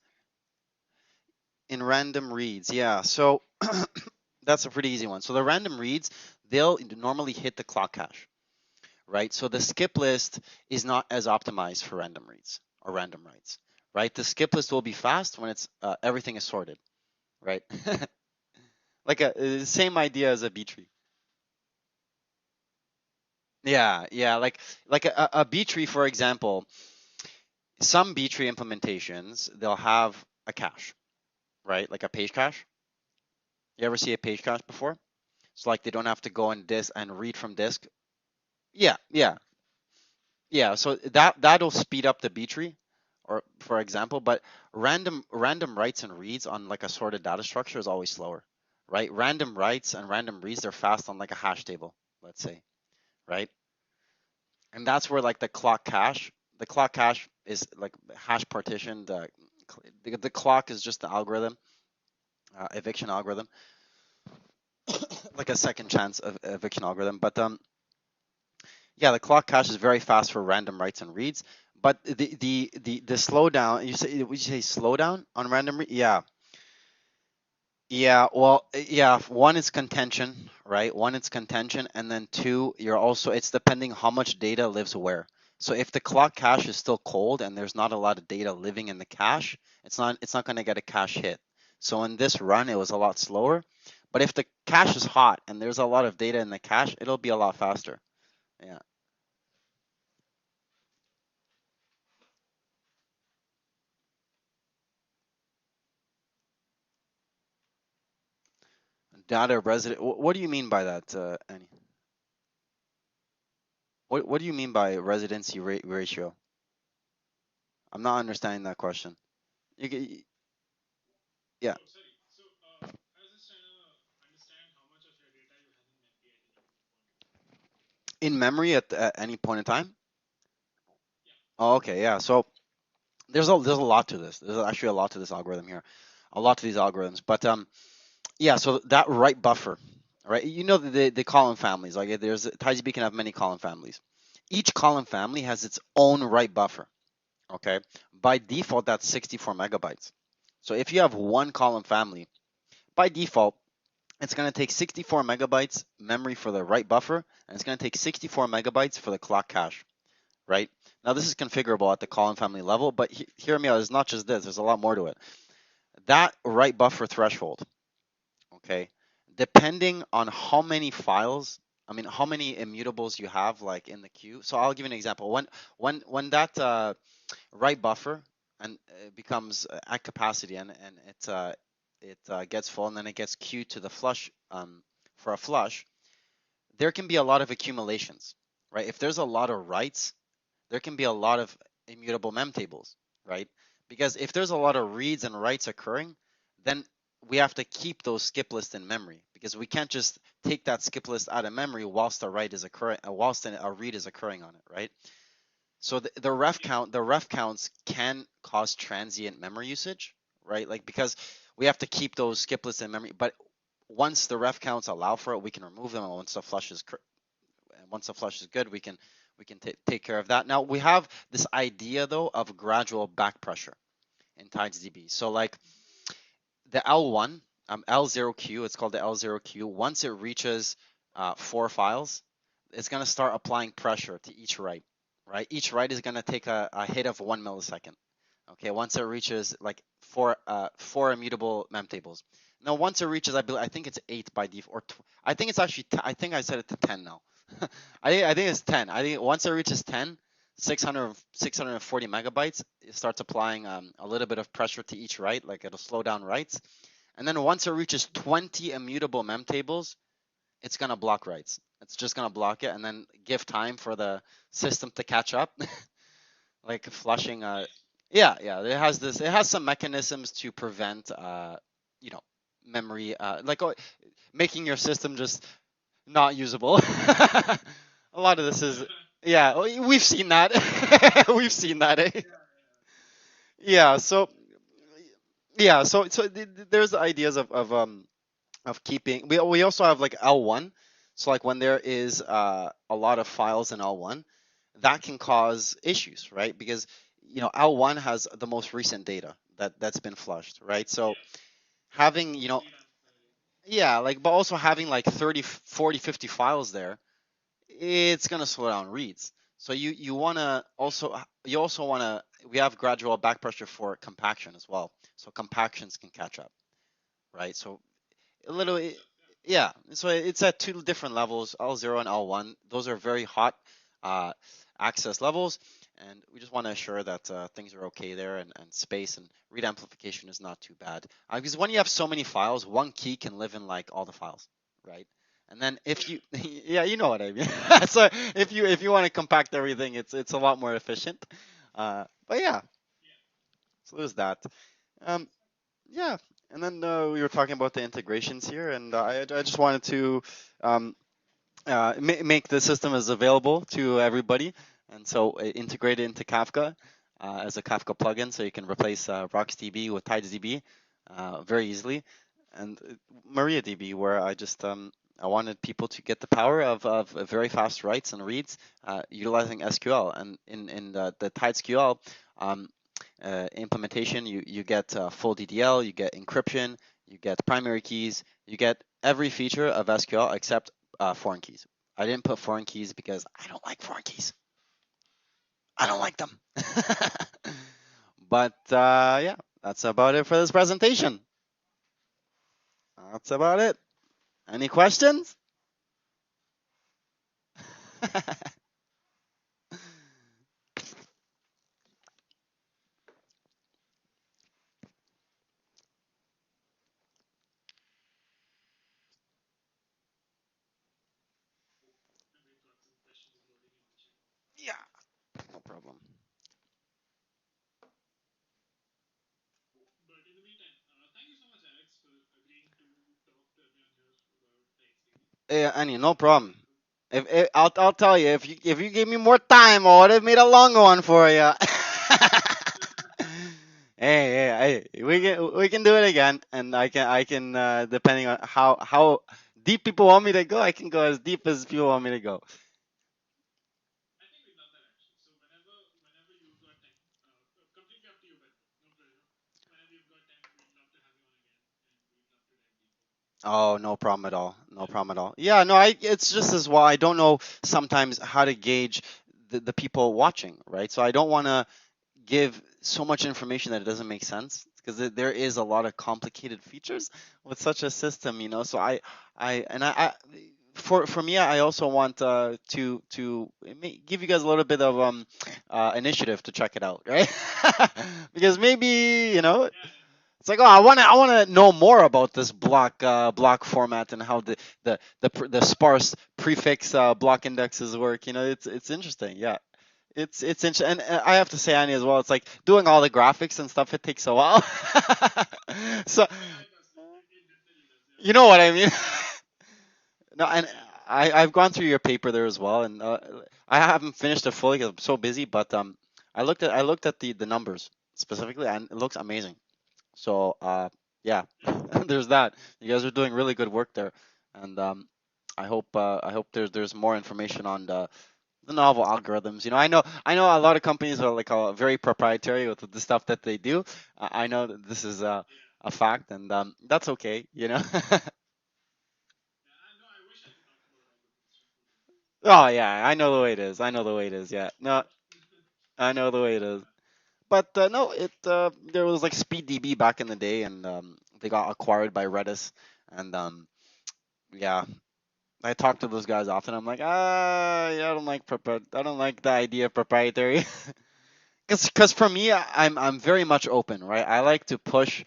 In random reads, yeah. So that's a pretty easy one. So the random reads, they'll normally hit the clock cache, right? So the skip list is not as optimized for random reads or random writes, right? The skip list will be fast when it's everything is sorted, right? Like same idea as a B tree. Yeah, like a B tree, for example. Some B tree implementations, they'll have a cache, right? Like a page cache. You ever see a page cache before? So like they don't have to go on disk and read from disk. Yeah. So that'll speed up the B tree, or for example, but random writes and reads on like a sorted data structure is always slower, right? Random writes and random reads, they're fast on like a hash table, let's say, right? And that's where like the clock cache is like hash partition. The clock is just the algorithm, eviction algorithm, like a second chance of eviction algorithm. But yeah, the clock cache is very fast for random writes and reads. But the slowdown, would you say slowdown on random read? Yeah. Yeah, well, yeah, one is contention, right? One is contention, and then two, it's depending how much data lives where. So if the clock cache is still cold and there's not a lot of data living in the cache, it's not going to get a cache hit. So in this run, it was a lot slower. But if the cache is hot and there's a lot of data in the cache, it'll be a lot faster. Yeah. Data resident. What do you mean by that, Annie? What do you mean by residency ratio? I'm not understanding that question. Yeah. In memory at any point in time? Oh, okay, yeah. So there's a lot to this. There's actually a lot to this algorithm here, a lot to these algorithms. But yeah. So that write buffer, right? The column families. Like there's TidesDB can have many column families. Each column family has its own write buffer. Okay. By default, that's 64 megabytes. So if you have one column family, by default, it's going to take 64 megabytes memory for the write buffer, and it's going to take 64 megabytes for the clock cache. Right? Now this is configurable at the column family level, but hear me out, it's not just this, there's a lot more to it. That write buffer threshold, okay, depending on how many files, I mean, how many immutables you have like in the queue. So I'll give you an example. When that write buffer and becomes at capacity and it gets full and then it gets queued to the flush for a flush, there can be a lot of accumulations, right? If there's a lot of writes, there can be a lot of immutable mem tables, right? Because if there's a lot of reads and writes occurring, then we have to keep those skip lists in memory because we can't just take that skip list out of memory whilst a write is occurring, whilst a read is occurring on it, right? So the ref counts can cause transient memory usage, right? Like because we have to keep those skip lists in memory, but once the ref counts allow for it, we can remove them. And once the flush is good, we can take care of that. Now we have this idea though of gradual back pressure in TidesDB. So like the L1, L0Q, it's called the L0Q. Once it reaches 4 files, it's going to start applying pressure to each write, right? Each write is going to take a hit of 1 millisecond. Okay, once it reaches like four immutable mem tables. Now, once it reaches, I think it's 8 by default, or I think it's actually, I think I set it to 10 now. I think it's 10. I think once it reaches 10, 640 megabytes, it starts applying a little bit of pressure to each write, like it'll slow down writes. And then once it reaches 20 immutable mem tables, it's gonna block writes. It's just gonna block it and then give time for the system to catch up, like flushing. Yeah, it has some mechanisms to prevent, you know, memory, making your system just not usable. A lot of this is, yeah, we've seen that. We've seen that. Eh? Yeah, so there's ideas of keeping. We also have like L1. So like when there is a lot of files in L1, that can cause issues, right? Because L1 has the most recent data that's been flushed, right? So having, yeah, like but also having like 30, 40, 50 files there, it's gonna slow down reads. So you also wanna we have gradual back pressure for compaction as well. So compactions can catch up, right? So a little, yeah. So it's at two different levels, L0 and L1. Those are very hot uh, access levels, and we just want to assure that things are okay there, and space and read amplification is not too bad. Because when you have so many files, one key can live in like all the files, right? And then if you, yeah, you know what I mean. So if you want to compact everything, it's a lot more efficient. But yeah, so there's that. Um, yeah, and then we were talking about the integrations here, and I just wanted to make the system as available to everybody, and so integrate it into Kafka as a Kafka plugin, so you can replace RocksDB with TidesDB very easily, and MariaDB, where I wanted people to get the power of very fast writes and reads utilizing SQL, and in the TidesQL implementation, you get full DDL, you get encryption, you get primary keys, you get every feature of SQL except foreign keys. I didn't put foreign keys because I don't like foreign keys. I don't like them. But yeah, that's about it for this presentation. That's about it. Any questions? Yeah, no problem. Yeah, Annie, no problem. If I'll tell you, if you give me more time, I would have made a longer one for you. Hey, we can do it again, and I can depending on how deep people want me to go, I can go as deep as people want me to go. Oh, no problem at all. No problem at all. Yeah, no, it's just as well. I don't know sometimes how to gauge the people watching, right? So I don't want to give so much information that it doesn't make sense because there is a lot of complicated features with such a system, So for me, I also want to give you guys a little bit of initiative to check it out, right? Because maybe It's like, oh, I want to know more about this block format and how the sparse prefix block indexes work. It's interesting. Yeah, it's interesting, and I have to say, Annie, as well. It's like doing all the graphics and stuff. It takes a while. So you know what I mean. No, and I've gone through your paper there as well, and I haven't finished it fully because I'm so busy. But I looked at the numbers specifically, and it looks amazing. So yeah, there's that. You guys are doing really good work there, and I hope there's more information on the novel algorithms. I know a lot of companies are like very proprietary with the stuff that they do. I know that this is a fact, and that's okay. Oh yeah, I know the way it is. I know the way it is. Yeah, no, I know the way it is. But no, there was like SpeedDB back in the day, and they got acquired by Redis, and yeah, I talk to those guys often. I'm like, yeah, I don't like the idea of proprietary. Because for me, I'm very much open, right? I like to push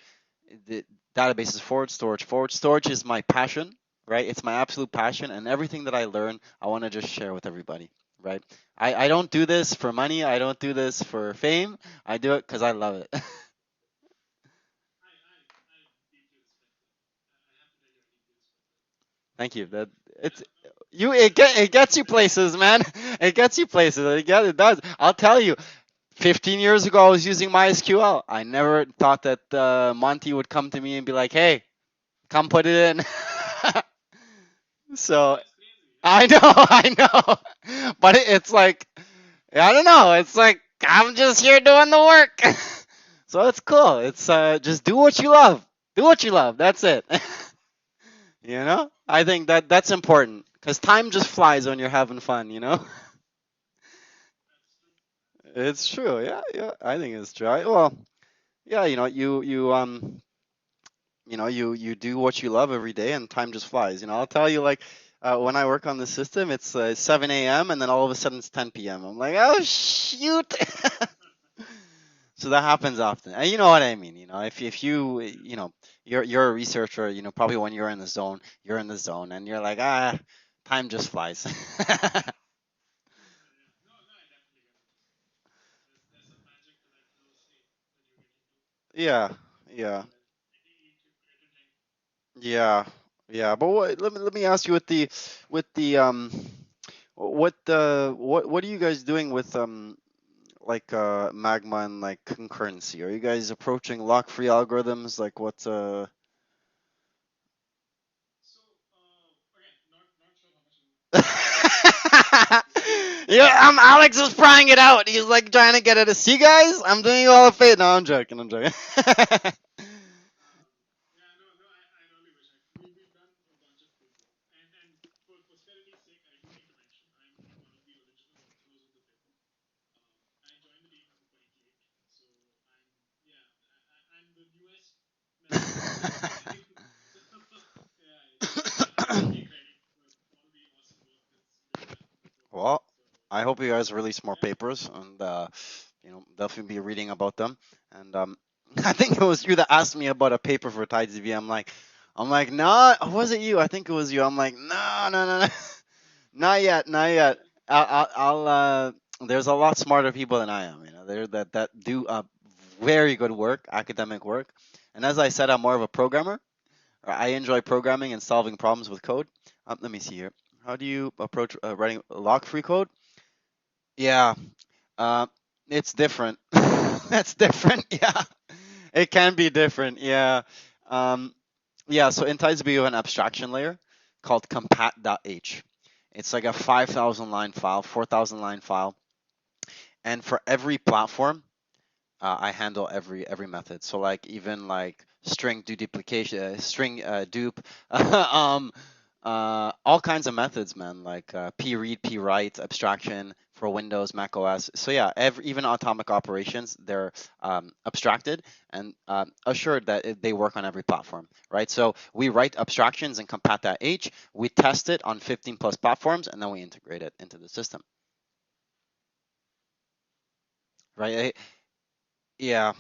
the databases forward, storage forward. Storage is my passion, right? It's my absolute passion, and everything that I learn, I want to just share with everybody, right? I don't do this for money. I don't do this for fame. I do it because I love it. Thank you. That it's you. It gets you places, man. It gets you places. It does. I'll tell you. 15 years ago, I was using MySQL. I never thought that Monty would come to me and be like, "Hey, come put it in." So I know, I know, but it's like I don't know. It's like I'm just here doing the work. So it's cool. It's just do what you love. Do what you love. That's it. I think that's important because time just flies when you're having fun. It's true. Yeah, yeah. I think it's true. Well, yeah. You do what you love every day, and time just flies. I'll tell you, like, when I work on the system, it's 7 a.m. and then all of a sudden it's 10 p.m. I'm like, oh shoot. So that happens often, and you know what I mean. If you're a researcher, probably when you're in the zone, and you're like, time just flies. Yeah, yeah, yeah, yeah. But let me ask you with the what are you guys doing with like magma and like concurrency? Are you guys approaching lock-free algorithms? Like what Yeah, Alex is prying it out. He's like trying to get it. See, guys, I'm doing you all a favor. No, I'm joking. I'm joking. Well, I hope you guys release more papers, and definitely be reading about them. And I think it was you that asked me about a paper for TidesDB. I'm like, no, was it you? I think it was you. I'm like, no, no, no, no, not yet, not yet. There's a lot smarter people than I am. There that do very good work, academic work. And as I said, I'm more of a programmer. I enjoy programming and solving problems with code. Let me see here. How do you approach writing lock-free code? Yeah, uh, it's different. That's different. Yeah, it can be different. Yeah. Um, yeah. So in TidesDB, we have an abstraction layer called compat.h. It's like a 5,000 line file, 4,000 line file, and for every platform, I handle every method. So like even like string do duplication, string dupe, um, all kinds of methods, man. Like p read, p write, abstraction for Windows, Mac OS. So yeah, even atomic operations, they're abstracted and assured that they work on every platform, right? So we write abstractions in compat.h, we test it on 15 plus platforms, and then we integrate it into the system, right? Yeah.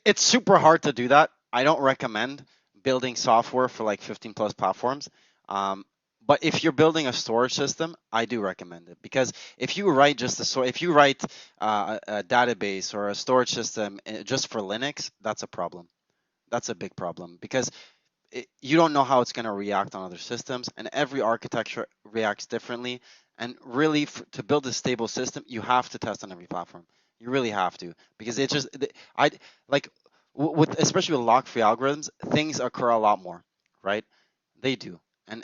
it's super hard to do that. I don't recommend building software for like 15 plus platforms. Um, but if you're building a storage system, I do recommend it because if you write just if you write a database or a storage system just for Linux, that's a problem. That's a big problem because you don't know how it's going to react on other systems, and every architecture reacts differently. And really, to build a stable system, you have to test on every platform. You really have to because it just I like with especially with lock-free algorithms, things occur a lot more, right? They do, and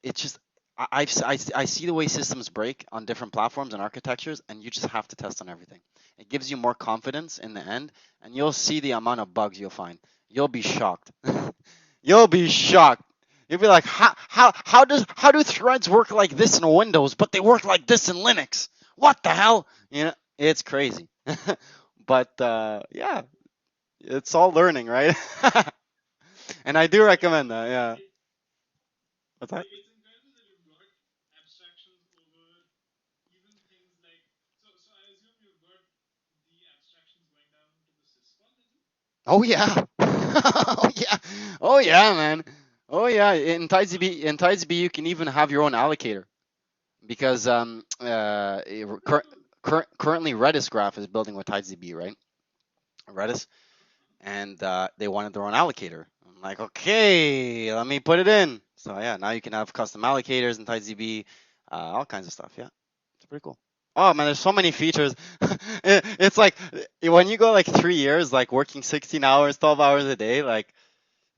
it's just I see the way systems break on different platforms and architectures, and you just have to test on everything. It gives you more confidence in the end, and you'll see the amount of bugs you'll find. You'll be shocked. You'll be shocked. You'll be like, how do threads work like this in Windows, but they work like this in Linux? What the hell? You know, it's crazy. But yeah, it's all learning, right? And I do recommend that. Yeah. What's that? Oh yeah. Oh yeah. Oh yeah, man. Oh yeah. In TidesDB you can even have your own allocator because currently Redis Graph is building with TidesDB, right? Redis, and they wanted their own allocator. I'm like, okay, let me put it in. So yeah, now you can have custom allocators in TidesDB, all kinds of stuff. Yeah, it's pretty cool. Oh man, there's so many features. It's like when you go like 3 years, like working 16 hours, 12 hours a day, like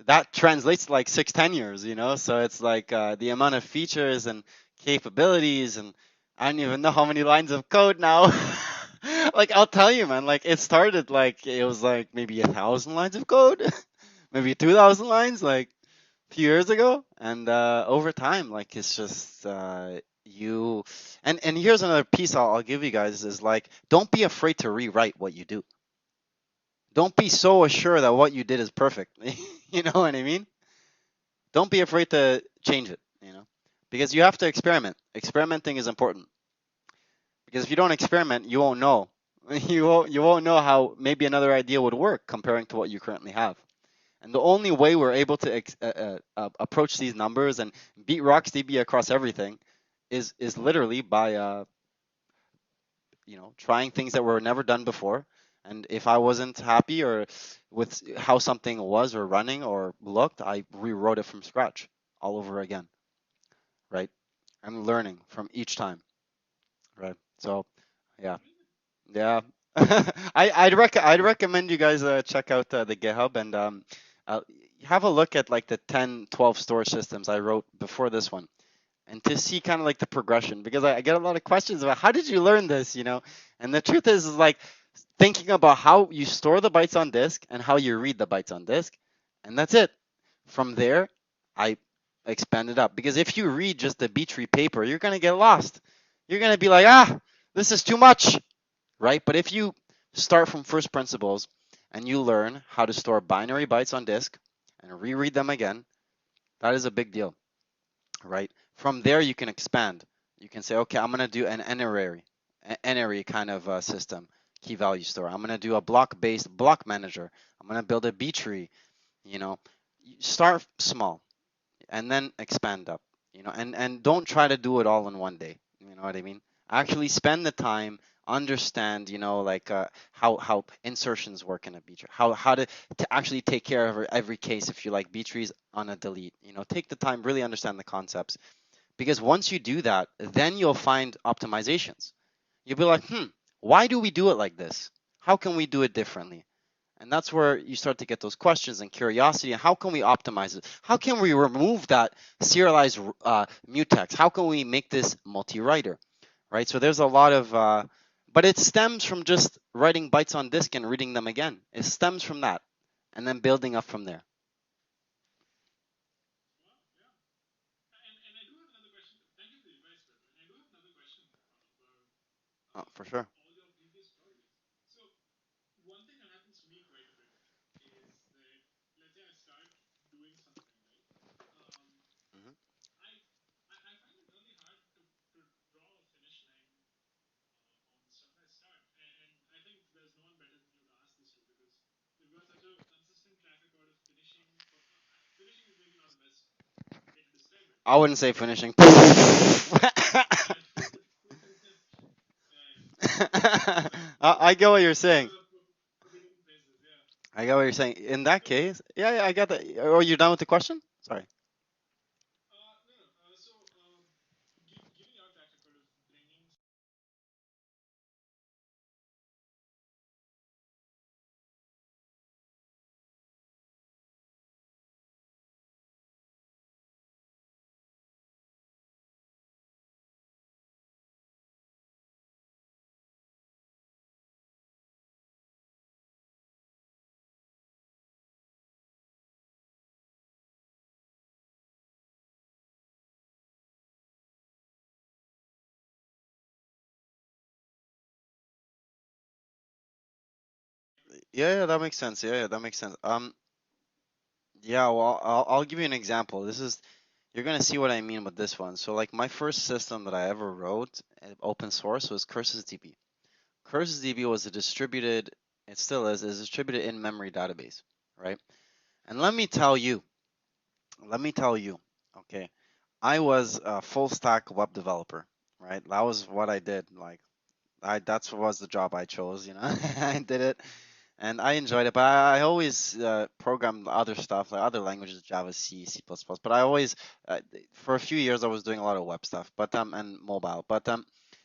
that translates to like 6, 10 years, you know? So it's like the amount of features and capabilities, and I don't even know how many lines of code now. Like I'll tell you, man, like it started like it was like maybe 1,000 lines of code, maybe 2,000 lines, like a few years ago, and over time, like it's just you. And here's another piece I'll give you guys is like, don't be afraid to rewrite what you do. Don't be so assured that what you did is perfect. You know what I mean? Don't be afraid to change it, you know, because you have to experiment. Experimenting is important because if you don't experiment, you won't know. You won't know how maybe another idea would work comparing to what you currently have. And the only way we're able to approach these numbers and beat RocksDB across everything is literally by trying things that were never done before. And if I wasn't happy or with how something was or running or looked, I rewrote it from scratch all over again, right? I'm learning from each time, right? So, yeah, yeah. I'd recommend you guys check out the GitHub and uh, have a look at like the 10, 12 storage systems I wrote before this one, and to see kind of like the progression because I get a lot of questions about how did you learn this, you know? And the truth is like thinking about how you store the bytes on disk and how you read the bytes on disk, and that's it. From there, I expand it up because if you read just the B tree paper, you're gonna get lost. You're gonna be like, this is too much, right? But if you start from first principles and you learn how to store binary bytes on disk and reread them again, that is a big deal, right? From there, you can expand. You can say, okay, I'm gonna do an n-array kind of system, key value store. I'm gonna do a block-based block manager. I'm gonna build a B tree. You know, start small and then expand up. And don't try to do it all in one day. You know what I mean? Actually spend the time, understand, like how insertions work in a B tree, how to actually take care of every case if you like B trees on a delete. Take the time, really understand the concepts, because once you do that, then you'll find optimizations. You'll be like, why do we do it like this? How can we do it differently? And that's where you start to get those questions and curiosity. And how can we optimize it? How can we remove that serialized mutex? How can we make this multi-writer, right? So there's a lot of, but it stems from just writing bytes on disk and reading them again. It stems from that, and then building up from there. Oh, for sure. Hmm. I wouldn't say finishing. I get what you're saying. I get what you're saying. In that case, yeah, yeah, I got that. Oh, you're done with the question? Sorry. Yeah, yeah, that makes sense. Yeah, yeah, that makes sense. Yeah, well, I'll give you an example. This is You're gonna see what I mean with this one. So, like, my first system that I ever wrote, open source, was CursedDB. CursedDB was a distributed, it still is a distributed in-memory database, right? And let me tell you, okay, I was a full stack web developer, right? That was what I did. Like, that's was the job I chose, you know. I did it and I enjoyed it. But I always programmed other stuff, like other languages, Java, C, C++. But I always, for a few years, I was doing a lot of web stuff, but and mobile. But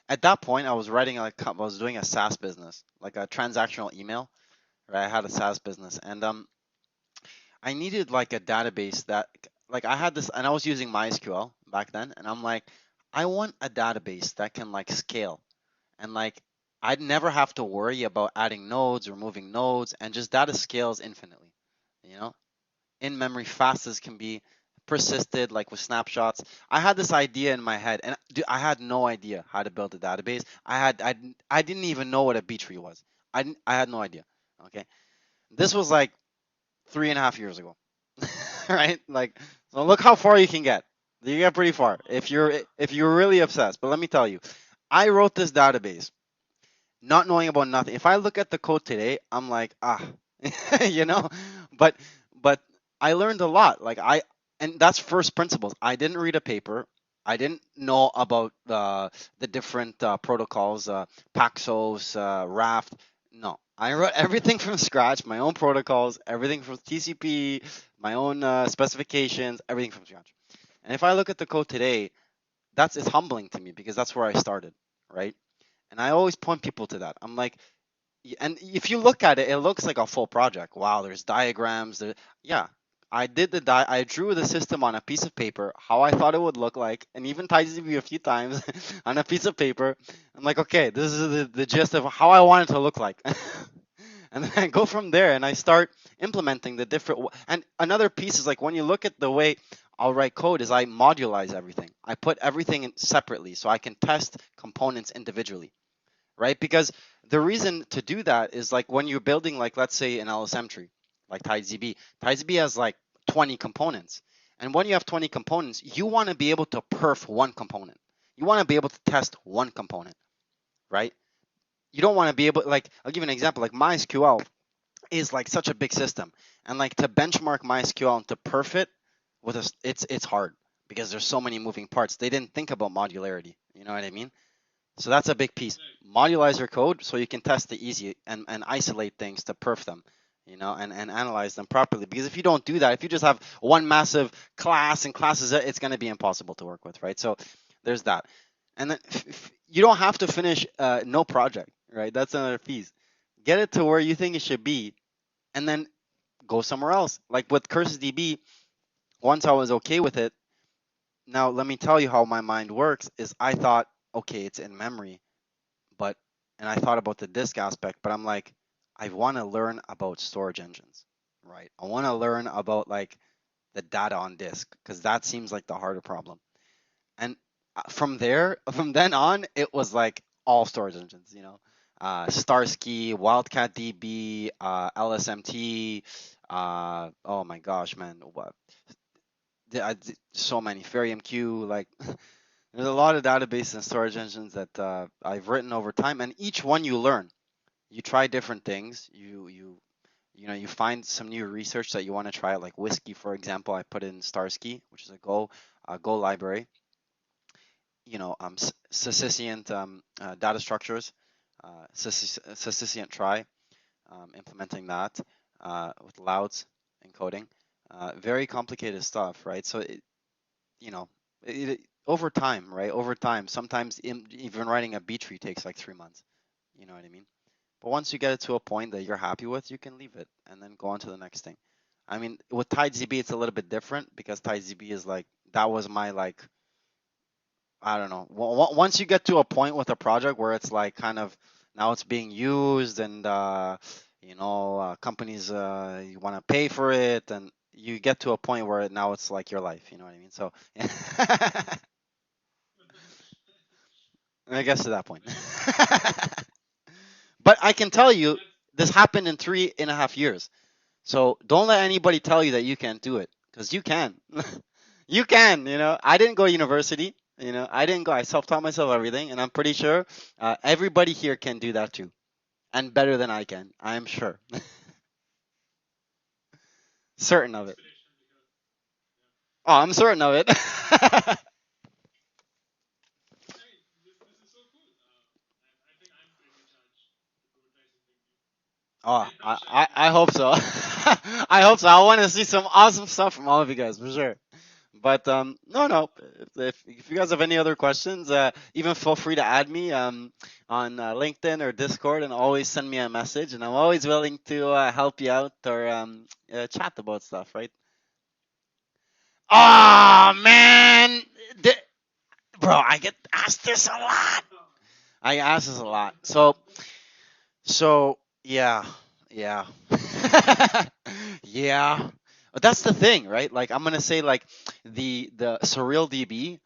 at that point, I was writing I was doing a SaaS business, like a transactional email. Right, I had a SaaS business, and I needed like a database that, like, I had this, and I was using MySQL back then, and I'm like, I want a database that can like scale and like I'd never have to worry about adding nodes, removing nodes, and just data scales infinitely. You know, in memory fast as can be, persisted like with snapshots. I had this idea in my head, and I had no idea how to build a database. I didn't even know what a B tree was. I had no idea. Okay, this was like 3.5 years ago, right? Like, so look how far you can get. You get pretty far if you're really obsessed. But let me tell you, I wrote this database not knowing about nothing. If I look at the code today, I'm like, you know, but but I learned a lot. And that's first principles. I didn't read a paper. I didn't know about the different protocols, Paxos, Raft. No, I wrote everything from scratch. My own protocols, everything from TCP, my own specifications, everything from scratch. And if I look at the code today, it's humbling to me because that's where I started, right? And I always point people to that. I'm like, and if you look at it, it looks like a full project. Wow, there's diagrams. Yeah, I drew the system on a piece of paper, how I thought it would look like, and even TidesDB a few times on a piece of paper. I'm like, okay, this is the gist of how I want it to look like. And then I go from there and I start implementing the different. And another piece is like when you look at the way I'll write code is I modularize everything. I put everything in separately so I can test components individually, right? Because the reason to do that is like when you're building, like, let's say an LSM tree, like TidesDB. TidesDB has like 20 components. And when you have 20 components, you want to be able to perf one component. You want to be able to test one component, right? You don't want to be able, like, I'll give you an example. Like MySQL is like such a big system. And like to benchmark MySQL and to perf it it's hard because there's so many moving parts. They didn't think about modularity. You know what I mean? So that's a big piece. Modularize your code so you can test the easy and isolate things to perf them, and analyze them properly. Because if you don't do that, if you just have one massive class and classes, it's going to be impossible to work with, right? So there's that. And then you don't have to finish no project, right? That's another piece. Get it to where you think it should be, and then go somewhere else. Like with CursedDB, once I was okay with it, now let me tell you how my mind works. Is I thought, okay, it's in memory but and I thought about the disk aspect, but I'm like, I want to learn about storage engines, right? I want to learn about like the data on disk because that seems like the harder problem. And from there, from then on, it was like all storage engines, Starsky, Wildcat DB, LSMT. Oh my gosh, man, what? So many FairyMQ, like there's a lot of databases and storage engines that I've written over time, and each one you learn. You try different things. You find some new research that you want to try. Like whiskey, for example, I put in Starsky, which is a Go. Go library, Syscient data structures, Syscient try, implementing that with louds encoding. Very complicated stuff, right? So you know, over time, right? Over time, sometimes even writing a B tree takes like 3 months. You know what I mean? But once you get it to a point that you're happy with, you can leave it and then go on to the next thing. I mean, with TidesDB, it's a little bit different because TidesDB is like, that was my like, I don't know. Once you get to a point with a project where it's like kind of now it's being used and companies you want to pay for it, and you get to a point where now it's like your life. You know what I mean? So I guess to that point. But I can tell you, this happened in 3.5 years. So don't let anybody tell you that you can't do it, because you can. You can. I didn't go to university. I didn't go. I self-taught myself everything, and I'm pretty sure everybody here can do that too, and better than I can. I'm sure, certain of it. Oh, I'm certain of it. Oh, I hope so. I hope so. I want to see some awesome stuff from all of you guys for sure. But no. If you guys have any other questions, even feel free to add me on LinkedIn or Discord, and always send me a message. And I'm always willing to help you out or chat about stuff, right? Oh man, bro, I get asked this a lot. I get asked this a lot. So yeah. Yeah. But that's the thing, right? Like I'm gonna say like the Surreal DB,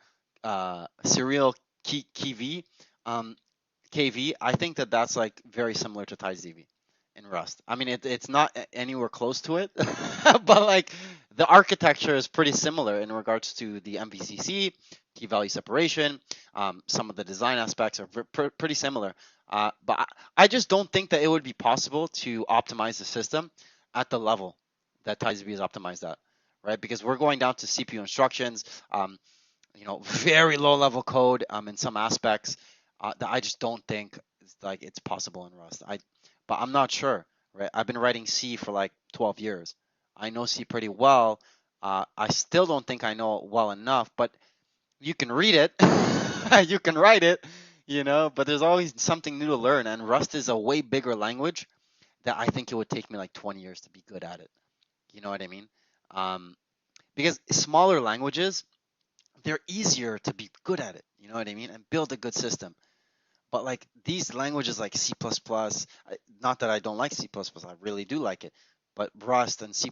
Serial KV, um, KV. I think that that's like very similar to TidesDB in Rust. I mean, it's not anywhere close to it, but like the architecture is pretty similar in regards to the MVCC, key value separation. Some of the design aspects are pretty similar. But I just don't think that it would be possible to optimize the system at the level that TidesDB is optimized at, right? Because we're going down to CPU instructions, very low level code in some aspects that I just don't think it's possible in Rust. But I'm not sure, right? I've been writing C for like 12 years. I know C pretty well. I still don't think I know it well enough, but you can read it, you can write it, but there's always something new to learn. And Rust is a way bigger language that I think it would take me like 20 years to be good at it. You know what I mean? Um, because smaller languages, they're easier to be good at it. You know what I mean? And build a good system. But like these languages like C++, not that I don't like C++, I really do like it. But Rust and C++,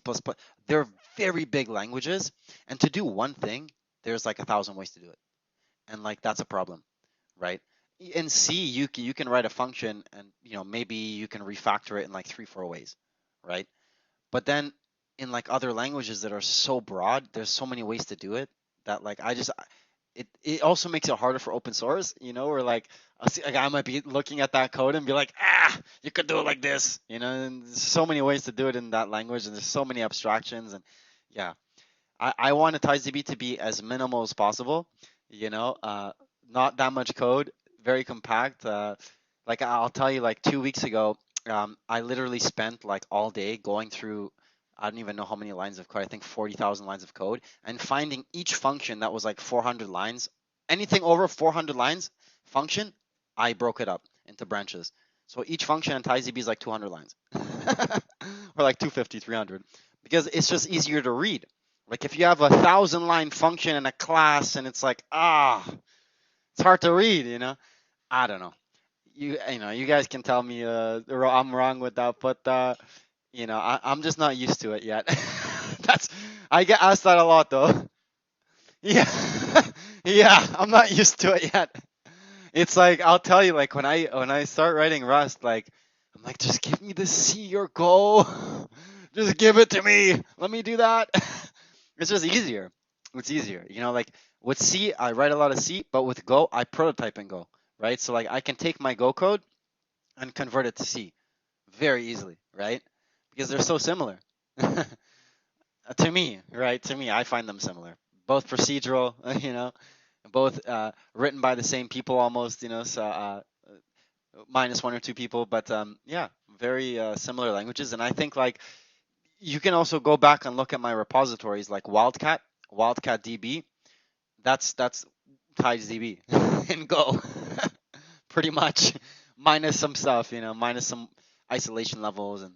they're very big languages. And to do one thing, there's like 1,000 ways to do it. And like that's a problem, right? In C, you can write a function and maybe you can refactor it in like 3-4 ways, right? But then in like other languages that are so broad, there's so many ways to do it that like it also makes it harder for open source, where like a guy might be looking at that code and be like, you could do it like this, and there's so many ways to do it in that language, and there's so many abstractions, and yeah, I want TidesDB to be as minimal as possible, not that much code, very compact. Like I'll tell you, like 2 weeks ago, I literally spent like all day going through, I don't even know how many lines of code. I think 40,000 lines of code, and finding each function that was like 400 lines. Anything over 400 lines function, I broke it up into branches. So each function in TidesDB is like 200 lines, or like 250, 300, because it's just easier to read. Like if you have 1,000 line function in a class and it's like, it's hard to read, I don't know. You guys can tell me I'm wrong with that, but I'm just not used to it yet. That's I get asked that a lot though. Yeah. Yeah, I'm not used to it yet. It's like I'll tell you, like when I start writing Rust, like I'm like, just give me the C or go. Just give it to me. Let me do that. It's just easier. It's easier. Like with C, I write a lot of C, but with Go, I prototype in Go, right? So like I can take my Go code and convert it to C very easily, right? Because they're so similar. To me, right? To me, I find them similar. both procedural, both written by the same people almost, so minus one or two people, but yeah, very similar languages. And I think like you can also go back and look at my repositories like Wildcat DB. That's TidesDB in Go, pretty much, minus some stuff, minus some isolation levels and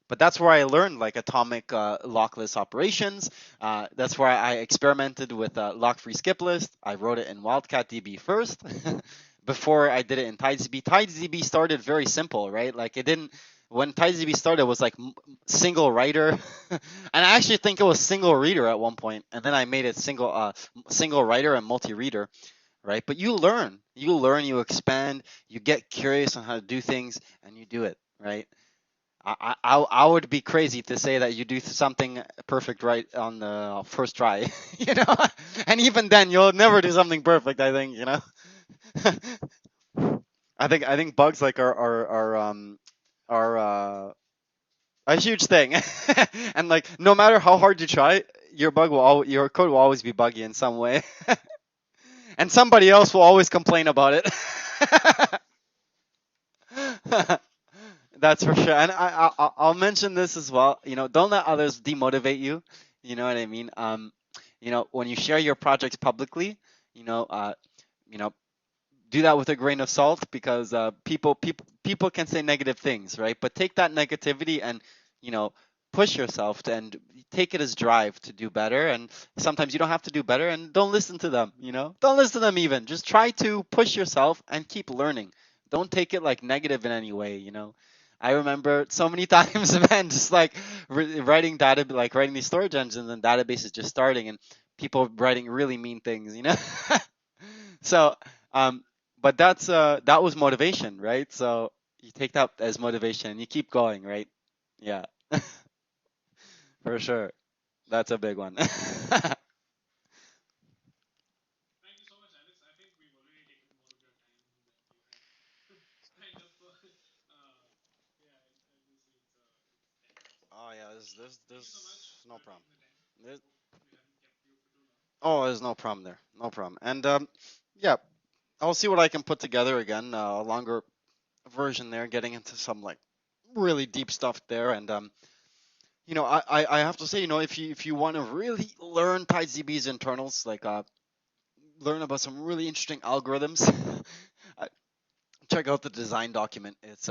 but that's where I learned like atomic lockless operations. That's where I experimented with lock-free skip list. I wrote it in Wildcat DB first before I did it in TidesDB. TidesDB started very simple, right? Like it didn't. When TidesDB started, it was like single writer, and I actually think it was single reader at one point, and then I made it single writer and multi-reader, right? But you learn, you expand, you get curious on how to do things, and you do it, right? I would be crazy to say that you do something perfect right on the first try, and even then you'll never do something perfect. I think. I think bugs like are a huge thing, and like no matter how hard you try, your code will always be buggy in some way, and somebody else will always complain about it. That's for sure. And I'll mention this as well. Don't let others demotivate you. You know what I mean? When you share your projects publicly, you know, uh, you know, do that with a grain of salt because people can say negative things, right? But take that negativity and you know push yourself and take it as drive to do better. And sometimes you don't have to do better, and don't listen to them. Don't listen to them even. Just try to push yourself and keep learning. Don't take it like negative in any way. I remember so many times, man, just like writing data, like writing these storage engines and databases just starting, and people writing really mean things. So um, but that was motivation, right? So you take that as motivation and you keep going, right? Yeah, for sure. That's a big one. Oh yeah, there's no problem. There's, oh, there's no problem there, no problem. And yeah, I'll see what I can put together again, a longer version there, getting into some like really deep stuff there. And I have to say, if you want to really learn TidesDB's internals, like learn about some really interesting algorithms, uh, check out the design document. It's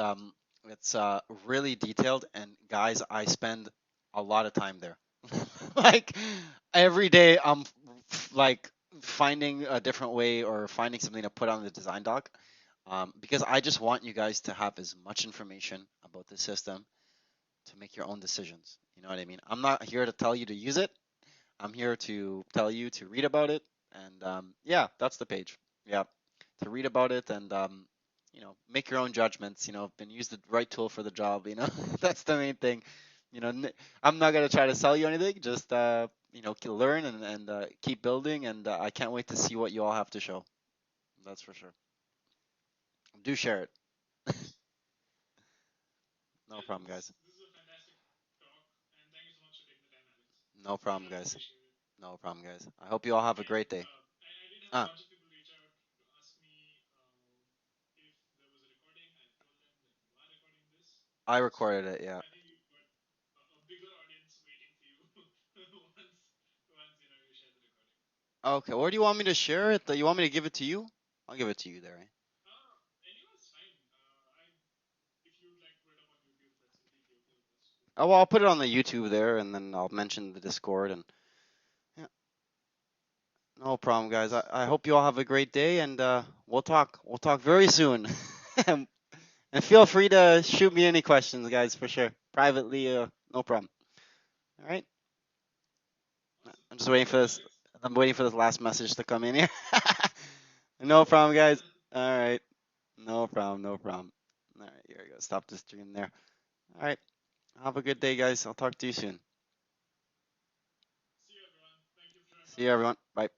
really detailed, and guys, I spend a lot of time there. Like every day, I'm like finding a different way or finding something to put on the design doc, because I just want you guys to have as much information about the system to make your own decisions. You know what I mean? I'm not here to tell you to use it. I'm here to tell you to read about it, and yeah, that's the page. Yeah, to read about it and make your own judgments. And use the right tool for the job. That's the main thing. I'm not gonna try to sell you anything. Just learn and keep building, and I can't wait to see what you all have to show. That's for sure. Do share it. No problem, guys. No problem, guys. No problem, guys. I hope you all have a great day. Ah, I recorded it. Yeah. Okay. Where do you want me to share it? You want me to give it to you? I'll give it to you there. Eh? Oh, well, I'll put it on the YouTube there, and then I'll mention the Discord. And yeah, no problem, guys. I hope you all have a great day, and we'll talk. We'll talk very soon. And feel free to shoot me any questions, guys, for sure. Privately, no problem. All right. I'm just waiting for this. I'm waiting for this last message to come in here. No problem, guys. All right. No problem. No problem. All right. Here we go. Stop the stream there. All right. Have a good day, guys. I'll talk to you soon. See you, everyone. Bye.